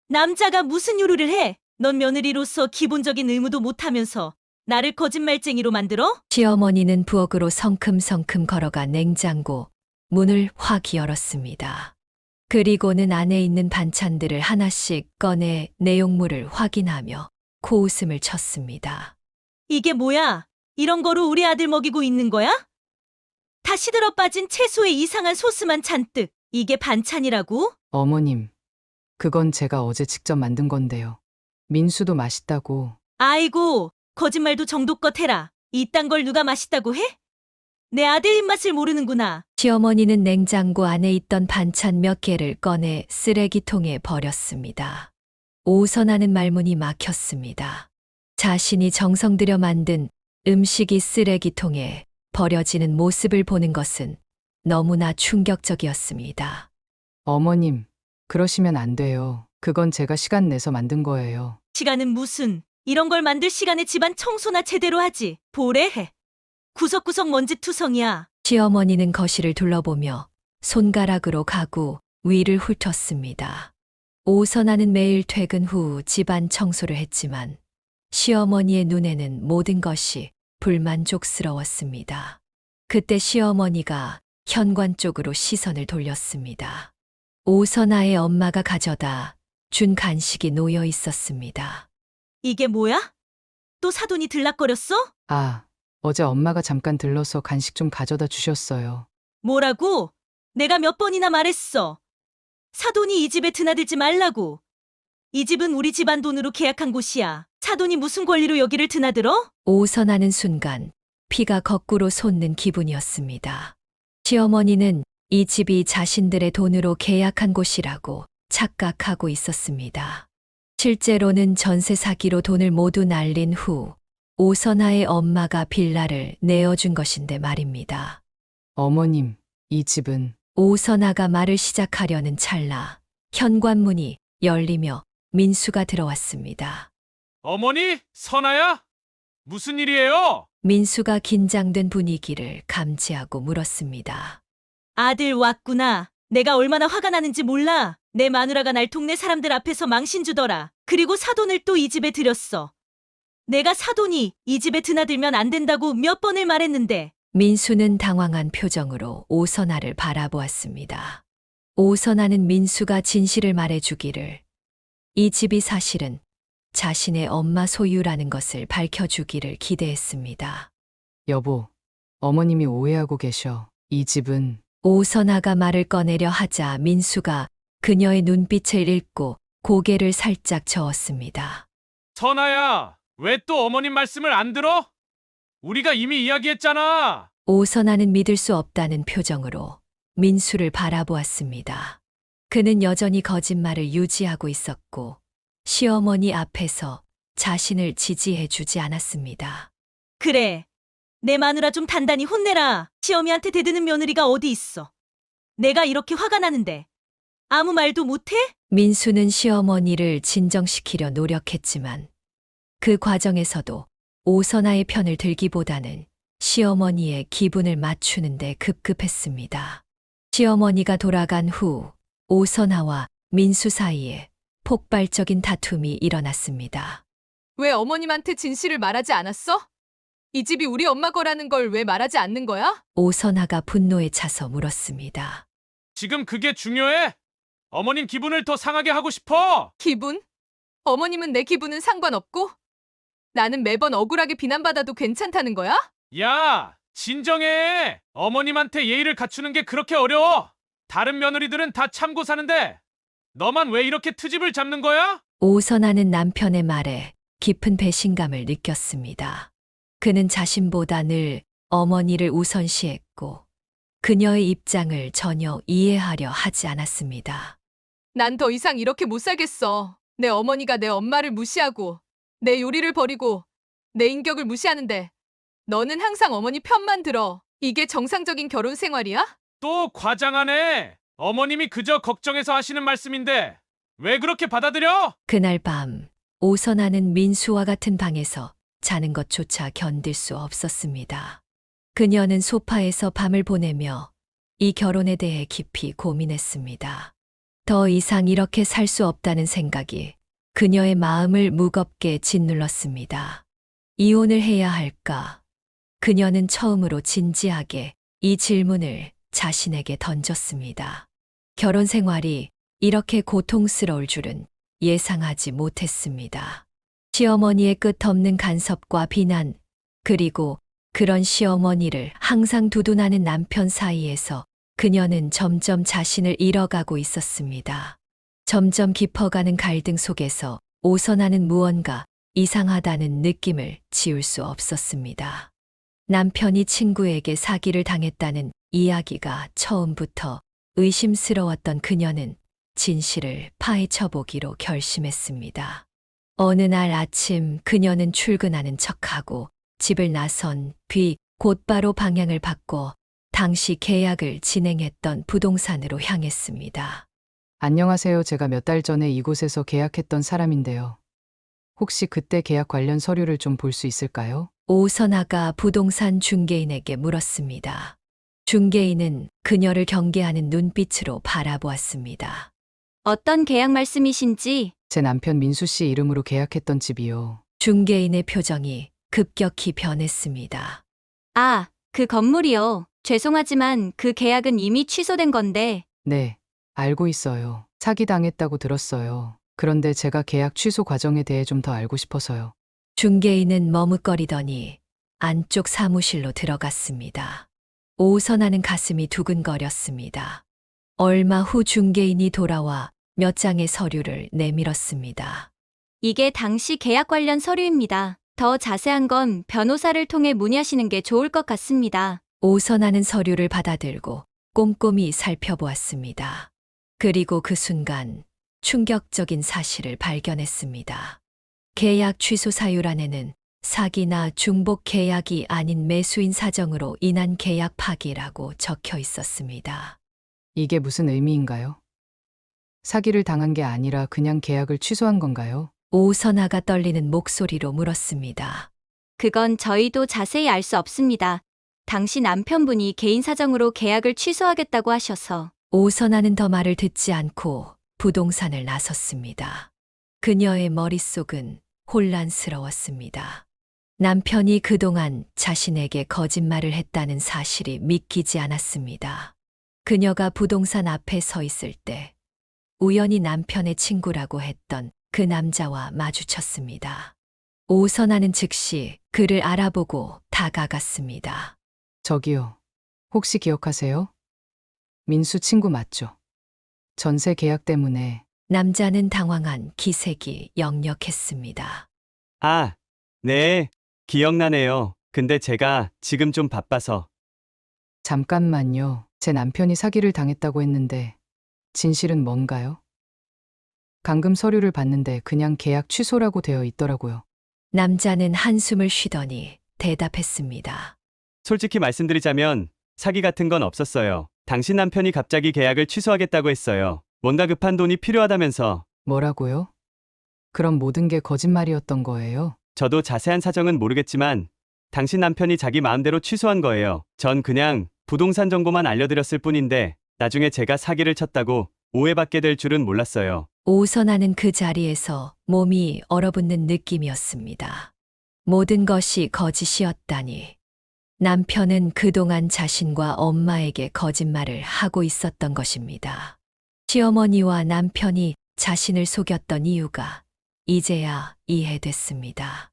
Speaker 1: 남자가 무슨 요리를 해? 넌 며느리로서 기본적인 의무도 못하면서 나를 거짓말쟁이로 만들어?
Speaker 5: 시어머니는 부엌으로 성큼성큼 걸어가 냉장고 문을 확 열었습니다. 그리고는 안에 있는 반찬들을 하나씩 꺼내 내용물을 확인하며 코웃음을 쳤습니다.
Speaker 1: 이게 뭐야? 이런 거로 우리 아들 먹이고 있는 거야? 다 시들어 빠진 채소에 이상한 소스만 잔뜩. 이게 반찬이라고?
Speaker 2: 어머님, 그건 제가 어제 직접 만든 건데요. 민수도 맛있다고.
Speaker 1: 아이고, 거짓말도 정도껏 해라. 이딴 걸 누가 맛있다고 해? 내 아들 입맛을 모르는구나.
Speaker 5: 시어머니는 냉장고 안에 있던 반찬 몇 개를 꺼내 쓰레기통에 버렸습니다. 오선하는 말문이 막혔습니다. 자신이 정성 들여 만든 음식이 쓰레기통에 버려지는 모습을 보는 것은 너무나 충격적이었습니다.
Speaker 2: 어머님, 그러시면 안 돼요. 그건 제가 시간 내서 만든 거예요.
Speaker 1: 시간은 무슨, 이런 걸 만들 시간에 집안 청소나 제대로 하지. 보래해. 구석구석 먼지투성이야.
Speaker 5: 시어머니는 거실을 둘러보며 손가락으로 가구 위를 훑었습니다. 오선아는 매일 퇴근 후 집안 청소를 했지만 시어머니의 눈에는 모든 것이 불만족스러웠습니다. 그때 시어머니가 현관 쪽으로 시선을 돌렸습니다. 오선아의 엄마가 가져다 준 간식이 놓여 있었습니다.
Speaker 1: 이게 뭐야? 또 사돈이 들락거렸어?
Speaker 2: 아, 어제 엄마가 잠깐 들러서 간식 좀 가져다 주셨어요.
Speaker 1: 뭐라고? 내가 몇 번이나 말했어. 사돈이 이 집에 드나들지 말라고. 이 집은 우리 집안 돈으로 계약한 곳이야. 사돈이 무슨 권리로 여기를 드나들어?
Speaker 5: 오선하는 순간 피가 거꾸로 솟는 기분이었습니다. 시어머니는 이 집이 자신들의 돈으로 계약한 곳이라고 착각하고 있었습니다. 실제로는 전세 사기로 돈을 모두 날린 후 오선아의 엄마가 빌라를 내어준 것인데 말입니다.
Speaker 2: 어머님, 이 집은.
Speaker 5: 오선아가 말을 시작하려는 찰나 현관문이 열리며 민수가 들어왔습니다.
Speaker 3: 어머니, 선아야? 무슨 일이에요?
Speaker 5: 민수가 긴장된 분위기를 감지하고 물었습니다.
Speaker 1: 아들 왔구나. 내가 얼마나 화가 나는지 몰라. 내 마누라가 날 동네 사람들 앞에서 망신 주더라. 그리고 사돈을 또 이 집에 들였어. 내가 사돈이 이 집에 드나들면 안 된다고 몇 번을 말했는데.
Speaker 5: 민수는 당황한 표정으로 오선아를 바라보았습니다. 오선아는 민수가 진실을 말해주기를, 이 집이 사실은 자신의 엄마 소유라는 것을 밝혀주기를 기대했습니다.
Speaker 2: 여보, 어머님이 오해하고 계셔. 이 집은.
Speaker 5: 오선아가 말을 꺼내려 하자 민수가 그녀의 눈빛을 읽고 고개를 살짝 저었습니다.
Speaker 3: 선아야, 왜 또 어머님 말씀을 안 들어? 우리가 이미 이야기했잖아.
Speaker 5: 오선아는 믿을 수 없다는 표정으로 민수를 바라보았습니다. 그는 여전히 거짓말을 유지하고 있었고 시어머니 앞에서 자신을 지지해 주지 않았습니다.
Speaker 1: 그래. 내 마누라 좀 단단히 혼내라. 시어미한테 대드는 며느리가 어디 있어. 내가 이렇게 화가 나는데 아무 말도 못해?
Speaker 5: 민수는 시어머니를 진정시키려 노력했지만 그 과정에서도 오선아의 편을 들기보다는 시어머니의 기분을 맞추는데 급급했습니다. 시어머니가 돌아간 후 오선아와 민수 사이에 폭발적인 다툼이 일어났습니다.
Speaker 4: 왜 어머님한테 진실을 말하지 않았어? 이 집이 우리 엄마 거라는 걸 왜 말하지 않는 거야?
Speaker 5: 오선아가 분노에 차서 물었습니다.
Speaker 3: 지금 그게 중요해? 어머님 기분을 더 상하게 하고 싶어?
Speaker 4: 기분? 어머님은 내 기분은 상관없고? 나는 매번 억울하게 비난받아도 괜찮다는 거야?
Speaker 3: 야, 진정해. 어머님한테 예의를 갖추는 게 그렇게 어려워? 다른 며느리들은 다 참고 사는데 너만 왜 이렇게 트집을 잡는 거야?
Speaker 5: 오선아는 남편의 말에 깊은 배신감을 느꼈습니다. 그는 자신보다 늘 어머니를 우선시했고 그녀의 입장을 전혀 이해하려 하지 않았습니다.
Speaker 4: 난 더 이상 이렇게 못 살겠어. 내 어머니가 내 엄마를 무시하고 내 요리를 버리고 내 인격을 무시하는데 너는 항상 어머니 편만 들어. 이게 정상적인 결혼 생활이야?
Speaker 3: 또 과장하네. 어머님이 그저 걱정해서 하시는 말씀인데 왜 그렇게 받아들여?
Speaker 5: 그날 밤 오선아는 민수와 같은 방에서 자는 것조차 견딜 수 없었습니다. 그녀는 소파에서 밤을 보내며 이 결혼에 대해 깊이 고민했습니다. 더 이상 이렇게 살 수 없다는 생각이 그녀의 마음을 무겁게 짓눌렀습니다. 이혼을 해야 할까? 그녀는 처음으로 진지하게 이 질문을 자신에게 던졌습니다. 결혼 생활이 이렇게 고통스러울 줄은 예상하지 못했습니다. 시어머니의 끝없는 간섭과 비난, 그리고 그런 시어머니를 항상 두둔하는 남편 사이에서 그녀는 점점 자신을 잃어가고 있었습니다. 점점 깊어가는 갈등 속에서 오선아는 무언가 이상하다는 느낌을 지울 수 없었습니다. 남편이 친구에게 사기를 당했다는 이야기가 처음부터 의심스러웠던 그녀는 진실을 파헤쳐보기로 결심했습니다. 어느 날 아침 그녀는 출근하는 척하고 집을 나선 뒤 곧바로 방향을 바꿔 당시 계약을 진행했던 부동산으로 향했습니다.
Speaker 2: 안녕하세요. 제가 몇 달 전에 이곳에서 계약했던 사람인데요. 혹시 그때 계약 관련 서류를 좀 볼 수 있을까요?
Speaker 5: 오선아가 부동산 중개인에게 물었습니다. 중개인은 그녀를 경계하는 눈빛으로 바라보았습니다.
Speaker 10: 어떤 계약 말씀이신지.
Speaker 2: 제 남편 민수 씨 이름으로 계약했던 집이요.
Speaker 5: 중개인의 표정이 급격히 변했습니다.
Speaker 10: 아, 그 건물이요. 죄송하지만 그 계약은 이미 취소된 건데.
Speaker 2: 네, 알고 있어요. 사기당했다고 들었어요. 그런데 제가 계약 취소 과정에 대해 좀 더 알고 싶어서요.
Speaker 5: 중개인은 머뭇거리더니 안쪽 사무실로 들어갔습니다. 오선아는 가슴이 두근거렸습니다. 얼마 후 중개인이 돌아와 몇 장의 서류를 내밀었습니다.
Speaker 10: 이게 당시 계약 관련 서류입니다. 더 자세한 건 변호사를 통해 문의하시는 게 좋을 것 같습니다.
Speaker 5: 오선아는 서류를 받아들고 꼼꼼히 살펴보았습니다. 그리고 그 순간 충격적인 사실을 발견했습니다. 계약 취소 사유란에는 사기나 중복 계약이 아닌 매수인 사정으로 인한 계약 파기라고 적혀 있었습니다.
Speaker 2: 이게 무슨 의미인가요? 사기를 당한 게 아니라 그냥 계약을 취소한 건가요?
Speaker 5: 오선아가 떨리는 목소리로 물었습니다.
Speaker 10: 그건 저희도 자세히 알 수 없습니다. 당시 남편분이 개인 사정으로 계약을 취소하겠다고 하셔서.
Speaker 5: 오선아는 더 말을 듣지 않고 부동산을 나섰습니다. 그녀의 머릿속은 혼란스러웠습니다. 남편이 그동안 자신에게 거짓말을 했다는 사실이 믿기지 않았습니다. 그녀가 부동산 앞에 서 있을 때 우연히 남편의 친구라고 했던 그 남자와 마주쳤습니다. 오선아는 즉시 그를 알아보고 다가갔습니다.
Speaker 2: 저기요. 혹시 기억하세요? 민수 친구 맞죠? 전세 계약 때문에.
Speaker 5: 남자는 당황한 기색이 역력했습니다.
Speaker 11: 아, 네, 기억나네요. 근데 제가 지금 좀 바빠서.
Speaker 2: 잠깐만요. 제 남편이 사기를 당했다고 했는데 진실은 뭔가요? 감금 서류를 봤는데 그냥 계약 취소라고 되어 있더라고요.
Speaker 5: 남자는 한숨을 쉬더니 대답했습니다.
Speaker 11: 솔직히 말씀드리자면 사기 같은 건 없었어요. 당신 남편이 갑자기 계약을 취소하겠다고 했어요. 뭔가 급한 돈이 필요하다면서.
Speaker 2: 뭐라고요? 그럼 모든 게 거짓말이었던 거예요?
Speaker 11: 저도 자세한 사정은 모르겠지만 당신 남편이 자기 마음대로 취소한 거예요. 전 그냥 부동산 정보만 알려드렸을 뿐인데 나중에 제가 사기를 쳤다고 오해받게 될 줄은 몰랐어요.
Speaker 5: 오선아는 그 자리에서 몸이 얼어붙는 느낌이었습니다. 모든 것이 거짓이었다니. 남편은 그동안 자신과 엄마에게 거짓말을 하고 있었던 것입니다. 시어머니와 남편이 자신을 속였던 이유가 이제야 이해됐습니다.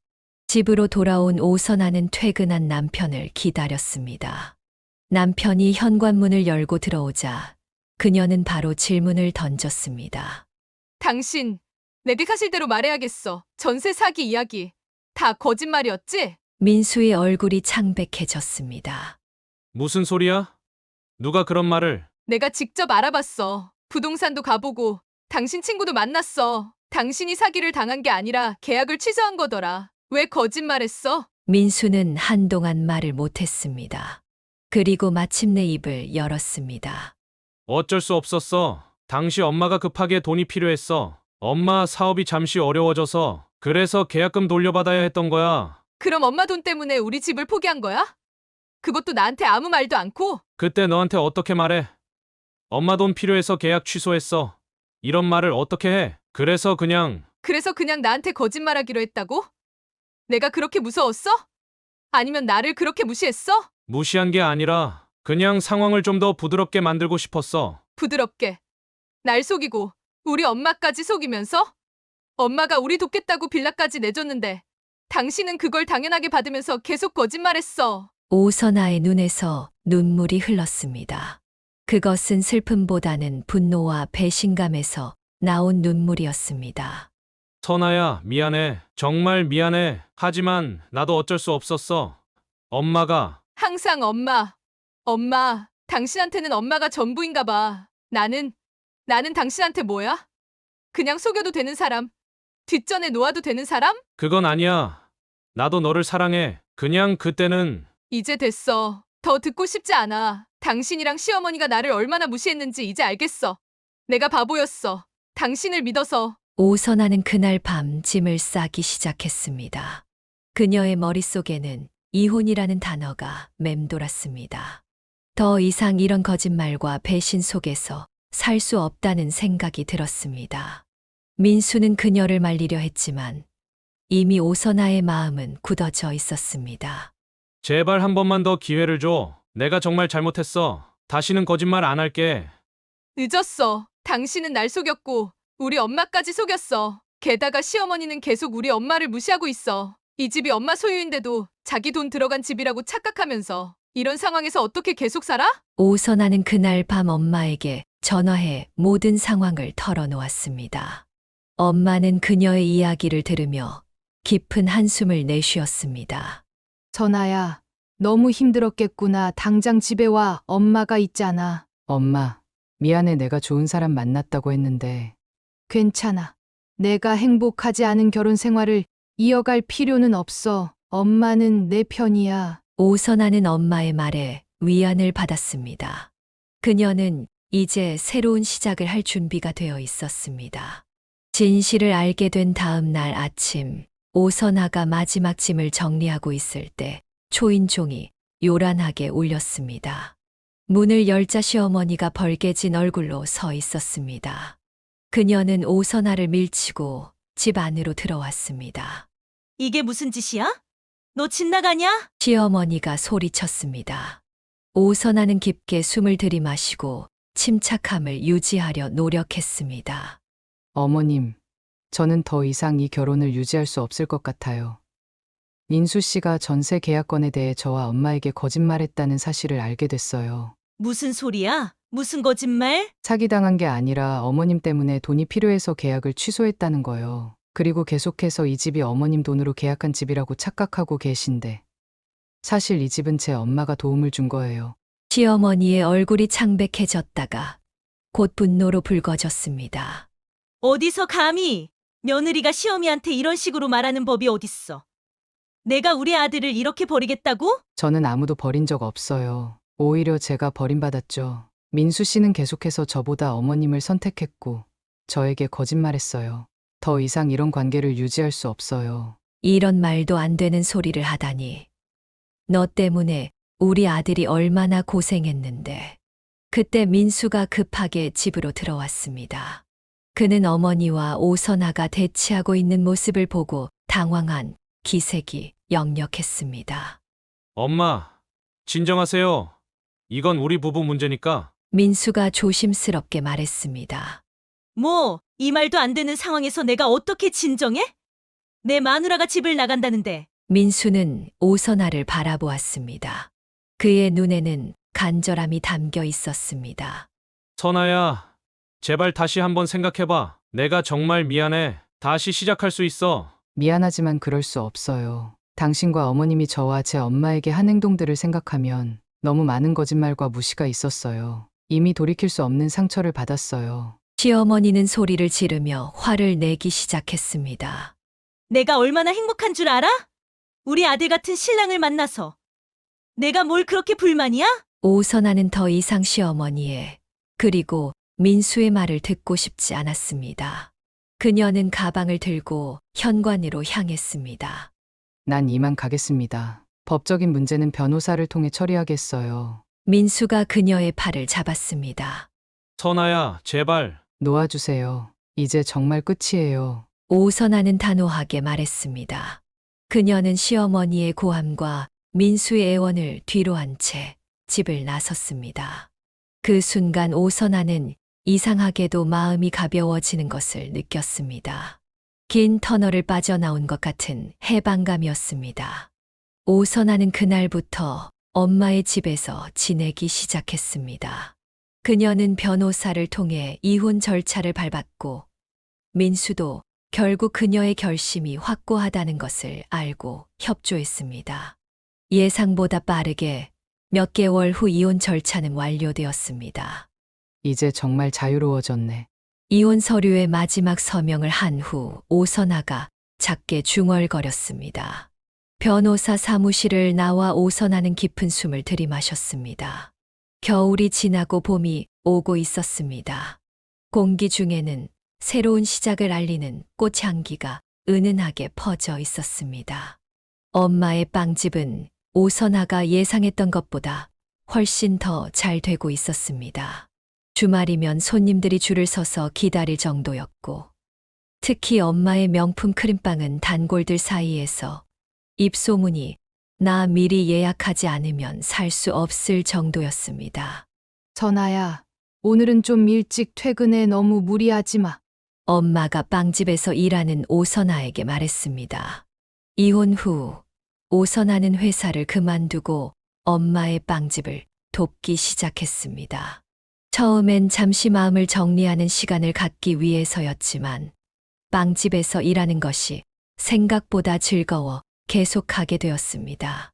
Speaker 5: 집으로 돌아온 오선아는 퇴근한 남편을 기다렸습니다. 남편이 현관문을 열고 들어오자 그녀는 바로 질문을 던졌습니다.
Speaker 4: 당신, 내비카실 대로 말해야겠어. 전세 사기 이야기. 다 거짓말이었지?
Speaker 5: 민수의 얼굴이 창백해졌습니다.
Speaker 3: 무슨 소리야? 누가 그런 말을?
Speaker 4: 내가 직접 알아봤어. 부동산도 가보고 당신 친구도 만났어. 당신이 사기를 당한 게 아니라 계약을 취소한 거더라. 왜 거짓말했어?
Speaker 5: 민수는 한동안 말을 못했습니다. 그리고 마침내 입을 열었습니다.
Speaker 3: 어쩔 수 없었어. 당시 엄마가 급하게 돈이 필요했어. 엄마 사업이 잠시 어려워져서 그래서 계약금 돌려받아야 했던 거야.
Speaker 4: 그럼 엄마 돈 때문에 우리 집을 포기한 거야? 그것도 나한테 아무 말도 않고?
Speaker 3: 그때 너한테 어떻게 말해? 엄마 돈 필요해서 계약 취소했어. 이런 말을 어떻게 해? 그래서 그냥
Speaker 4: 나한테 거짓말하기로 했다고? 내가 그렇게 무서웠어? 아니면 나를 그렇게 무시했어?
Speaker 3: 무시한 게 아니라 그냥 상황을 좀 더 부드럽게 만들고 싶었어.
Speaker 4: 부드럽게. 날 속이고 우리 엄마까지 속이면서? 엄마가 우리 돕겠다고 빌라까지 내줬는데 당신은 그걸 당연하게 받으면서 계속 거짓말했어.
Speaker 5: 오선아의 눈에서 눈물이 흘렀습니다. 그것은 슬픔보다는 분노와 배신감에서 나온 눈물이었습니다.
Speaker 3: 선아야, 미안해. 정말 미안해. 하지만 나도 어쩔 수 없었어. 엄마가
Speaker 4: 항상 엄마. 당신한테는 엄마가 전부인가 봐. 나는 당신한테 뭐야? 그냥 속여도 되는 사람? 뒷전에 놓아도 되는 사람?
Speaker 3: 그건 아니야. 나도 너를 사랑해. 그냥 그때는
Speaker 4: 이제 됐어. 더 듣고 싶지 않아. 당신이랑 시어머니가 나를 얼마나 무시했는지 이제 알겠어. 내가 바보였어. 당신을 믿어서.
Speaker 5: 오선아는 그날 밤 짐을 싸기 시작했습니다. 그녀의 머릿속에는 이혼이라는 단어가 맴돌았습니다. 더 이상 이런 거짓말과 배신 속에서 살 수 없다는 생각이 들었습니다. 민수는 그녀를 말리려 했지만 이미 오선아의 마음은 굳어져 있었습니다.
Speaker 3: 제발 한 번만 더 기회를 줘. 내가 정말 잘못했어. 다시는 거짓말 안 할게.
Speaker 4: 늦었어. 당신은 날 속였고 우리 엄마까지 속였어. 게다가 시어머니는 계속 우리 엄마를 무시하고 있어. 이 집이 엄마 소유인데도 자기 돈 들어간 집이라고 착각하면서 이런 상황에서 어떻게 계속 살아?
Speaker 5: 오선아는 그날 밤 엄마에게 전화해 모든 상황을 털어놓았습니다. 엄마는 그녀의 이야기를 들으며 깊은 한숨을 내쉬었습니다.
Speaker 7: 선아야, 너무 힘들었겠구나. 당장 집에 와. 엄마가 있잖아.
Speaker 2: 엄마, 미안해. 내가 좋은 사람 만났다고 했는데.
Speaker 7: 괜찮아. 내가 행복하지 않은 결혼 생활을 이어갈 필요는 없어. 엄마는 내 편이야.
Speaker 5: 오선아는 엄마의 말에 위안을 받았습니다. 그녀는 이제 새로운 시작을 할 준비가 되어 있었습니다. 진실을 알게 된 다음 날 아침, 오선아가 마지막 짐을 정리하고 있을 때 초인종이 요란하게 울렸습니다. 문을 열자 시어머니가 벌개진 얼굴로 서 있었습니다. 그녀는 오선아를 밀치고 집 안으로 들어왔습니다.
Speaker 1: 이게 무슨 짓이야? 너 집 나가냐?
Speaker 5: 시어머니가 소리쳤습니다. 오선아는 깊게 숨을 들이마시고 침착함을 유지하려 노력했습니다.
Speaker 2: 어머님, 저는 더 이상 이 결혼을 유지할 수 없을 것 같아요. 민수 씨가 전세 계약건에 대해 저와 엄마에게 거짓말했다는 사실을 알게 됐어요.
Speaker 1: 무슨 소리야? 무슨 거짓말?
Speaker 2: 사기당한 게 아니라 어머님 때문에 돈이 필요해서 계약을 취소했다는 거요. 그리고 계속해서 이 집이 어머님 돈으로 계약한 집이라고 착각하고 계신데 사실 이 집은 제 엄마가 도움을 준 거예요.
Speaker 5: 시어머니의 얼굴이 창백해졌다가 곧 분노로 붉어졌습니다.
Speaker 1: 어디서 감히 며느리가 시어미한테 이런 식으로 말하는 법이 어딨어? 내가 우리 아들을 이렇게 버리겠다고?
Speaker 2: 저는 아무도 버린 적 없어요. 오히려 제가 버림받았죠. 민수 씨는 계속해서 저보다 어머님을 선택했고 저에게 거짓말했어요. 더 이상 이런 관계를 유지할 수 없어요.
Speaker 5: 이런 말도 안 되는 소리를 하다니. 너 때문에 우리 아들이 얼마나 고생했는데. 그때 민수가 급하게 집으로 들어왔습니다. 그는 어머니와 오선아가 대치하고 있는 모습을 보고 당황한 기색이 역력했습니다.
Speaker 3: 엄마, 진정하세요. 이건 우리 부부 문제니까.
Speaker 5: 민수가 조심스럽게 말했습니다.
Speaker 1: 뭐, 이 말도 안 되는 상황에서 내가 어떻게 진정해? 내 마누라가 집을 나간다는데.
Speaker 5: 민수는 오선아를 바라보았습니다. 그의 눈에는 간절함이 담겨 있었습니다.
Speaker 3: 선아야, 제발 다시 한번 생각해봐. 내가 정말 미안해. 다시 시작할 수 있어.
Speaker 2: 미안하지만 그럴 수 없어요. 당신과 어머님이 저와 제 엄마에게 한 행동들을 생각하면 너무 많은 거짓말과 무시가 있었어요. 이미 돌이킬 수 없는 상처를 받았어요.
Speaker 5: 시어머니는 소리를 지르며 화를 내기 시작했습니다.
Speaker 1: 내가 얼마나 행복한 줄 알아? 우리 아들 같은 신랑을 만나서. 내가 뭘 그렇게 불만이야?
Speaker 5: 오선아는 더 이상 시어머니의 그리고 민수의 말을 듣고 싶지 않았습니다. 그녀는 가방을 들고 현관으로 향했습니다.
Speaker 2: 난 이만 가겠습니다. 법적인 문제는 변호사를 통해 처리하겠어요.
Speaker 5: 민수가 그녀의 팔을 잡았습니다.
Speaker 3: 선아야, 제발.
Speaker 2: 놓아주세요. 이제 정말 끝이에요.
Speaker 5: 오선아는 단호하게 말했습니다. 그녀는 시어머니의 고함과 민수의 애원을 뒤로 한 채 집을 나섰습니다. 그 순간 오선아는 이상하게도 마음이 가벼워지는 것을 느꼈습니다. 긴 터널을 빠져나온 것 같은 해방감이었습니다. 오선아는 그날부터 엄마의 집에서 지내기 시작했습니다. 그녀는 변호사를 통해 이혼 절차를 밟았고 민수도 결국 그녀의 결심이 확고하다는 것을 알고 협조했습니다. 예상보다 빠르게 몇 개월 후 이혼 절차는 완료되었습니다.
Speaker 2: 이제 정말 자유로워졌네.
Speaker 5: 이혼 서류의 마지막 서명을 한 후 오선아가 작게 중얼거렸습니다. 변호사 사무실을 나와 오선아는 깊은 숨을 들이마셨습니다. 겨울이 지나고 봄이 오고 있었습니다. 공기 중에는 새로운 시작을 알리는 꽃향기가 은은하게 퍼져 있었습니다. 엄마의 빵집은 오선아가 예상했던 것보다 훨씬 더 잘 되고 있었습니다. 주말이면 손님들이 줄을 서서 기다릴 정도였고, 특히 엄마의 명품 크림빵은 단골들 사이에서 입소문이 나 미리 예약하지 않으면 살 수 없을 정도였습니다.
Speaker 7: 선아야, 오늘은 좀 일찍 퇴근해. 너무 무리하지 마.
Speaker 5: 엄마가 빵집에서 일하는 오선아에게 말했습니다. 이혼 후 오선아는 회사를 그만두고 엄마의 빵집을 돕기 시작했습니다. 처음엔 잠시 마음을 정리하는 시간을 갖기 위해서였지만 빵집에서 일하는 것이 생각보다 즐거워 계속하게 되었습니다.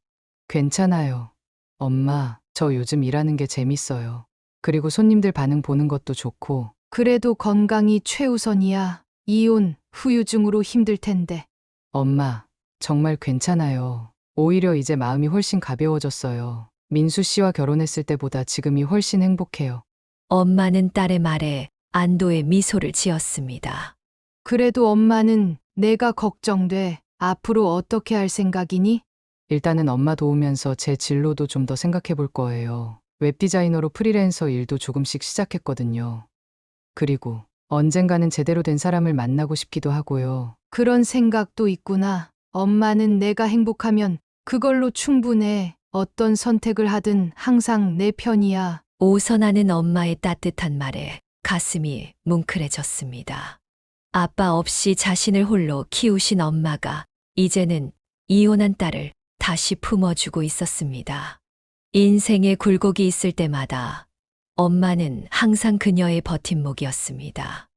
Speaker 2: 괜찮아요. 엄마, 저 요즘 일하는 게 재밌어요. 그리고 손님들 반응 보는 것도 좋고.
Speaker 7: 그래도 건강이 최우선이야. 이혼, 후유증으로 힘들 텐데.
Speaker 2: 엄마, 정말 괜찮아요. 오히려 이제 마음이 훨씬 가벼워졌어요. 민수 씨와 결혼했을 때보다 지금이 훨씬 행복해요.
Speaker 5: 엄마는 딸의 말에 안도의 미소를 지었습니다.
Speaker 7: 그래도 엄마는 내가 걱정돼. 앞으로 어떻게 할 생각이니?
Speaker 2: 일단은 엄마 도우면서 제 진로도 좀 더 생각해 볼 거예요. 웹디자이너로 프리랜서 일도 조금씩 시작했거든요. 그리고 언젠가는 제대로 된 사람을 만나고 싶기도 하고요.
Speaker 7: 그런 생각도 있구나. 엄마는 내가 행복하면 그걸로 충분해. 어떤 선택을 하든 항상 내 편이야.
Speaker 5: 오선아는 엄마의 따뜻한 말에 가슴이 뭉클해졌습니다. 아빠 없이 자신을 홀로 키우신 엄마가 이제는 이혼한 딸을 다시 품어주고 있었습니다. 인생에 굴곡이 있을 때마다 엄마는 항상 그녀의 버팀목이었습니다.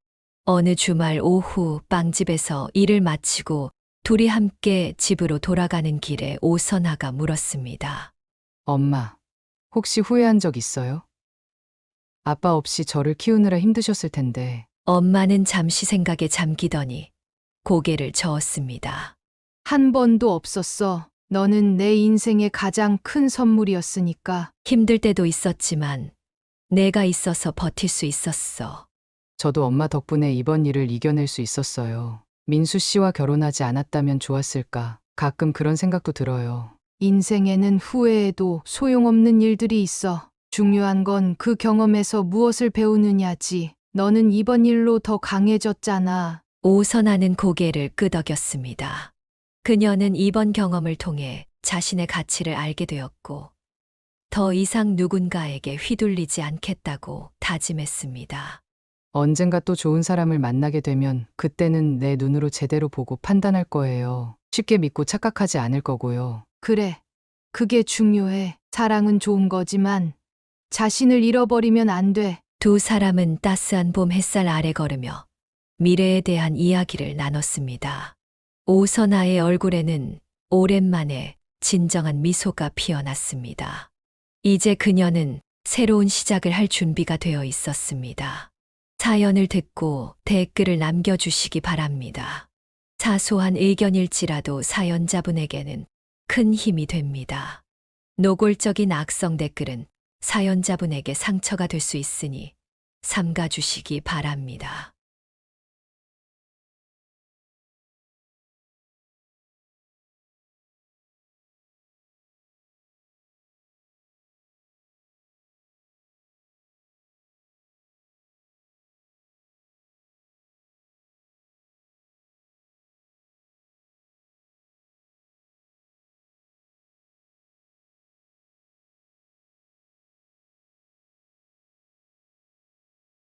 Speaker 5: 어느 주말 오후 빵집에서 일을 마치고 둘이 함께 집으로 돌아가는 길에 오선아가 물었습니다.
Speaker 2: 엄마, 혹시 후회한 적 있어요? 아빠 없이 저를 키우느라 힘드셨을 텐데.
Speaker 5: 엄마는 잠시 생각에 잠기더니 고개를 저었습니다.
Speaker 7: 한 번도 없었어. 너는 내 인생의 가장 큰 선물이었으니까.
Speaker 5: 힘들 때도 있었지만 내가 있어서 버틸 수 있었어.
Speaker 2: 저도 엄마 덕분에 이번 일을 이겨낼 수 있었어요. 민수 씨와 결혼하지 않았다면 좋았을까. 가끔 그런 생각도 들어요.
Speaker 7: 인생에는 후회해도 소용없는 일들이 있어. 중요한 건 그 경험에서 무엇을 배우느냐지. 너는 이번 일로 더 강해졌잖아.
Speaker 5: 오선아는 고개를 끄덕였습니다. 그녀는 이번 경험을 통해 자신의 가치를 알게 되었고, 더 이상 누군가에게 휘둘리지 않겠다고 다짐했습니다.
Speaker 2: 언젠가 또 좋은 사람을 만나게 되면 그때는 내 눈으로 제대로 보고 판단할 거예요. 쉽게 믿고 착각하지 않을 거고요.
Speaker 7: 그래. 그게 중요해. 사랑은 좋은 거지만 자신을 잃어버리면 안 돼.
Speaker 5: 두 사람은 따스한 봄 햇살 아래 걸으며 미래에 대한 이야기를 나눴습니다. 오선아의 얼굴에는 오랜만에 진정한 미소가 피어났습니다. 이제 그녀는 새로운 시작을 할 준비가 되어 있었습니다. 사연을 듣고 댓글을 남겨주시기 바랍니다. 사소한 의견일지라도 사연자분에게는 큰 힘이 됩니다. 노골적인 악성 댓글은 사연자분에게 상처가 될 수 있으니 삼가주시기 바랍니다.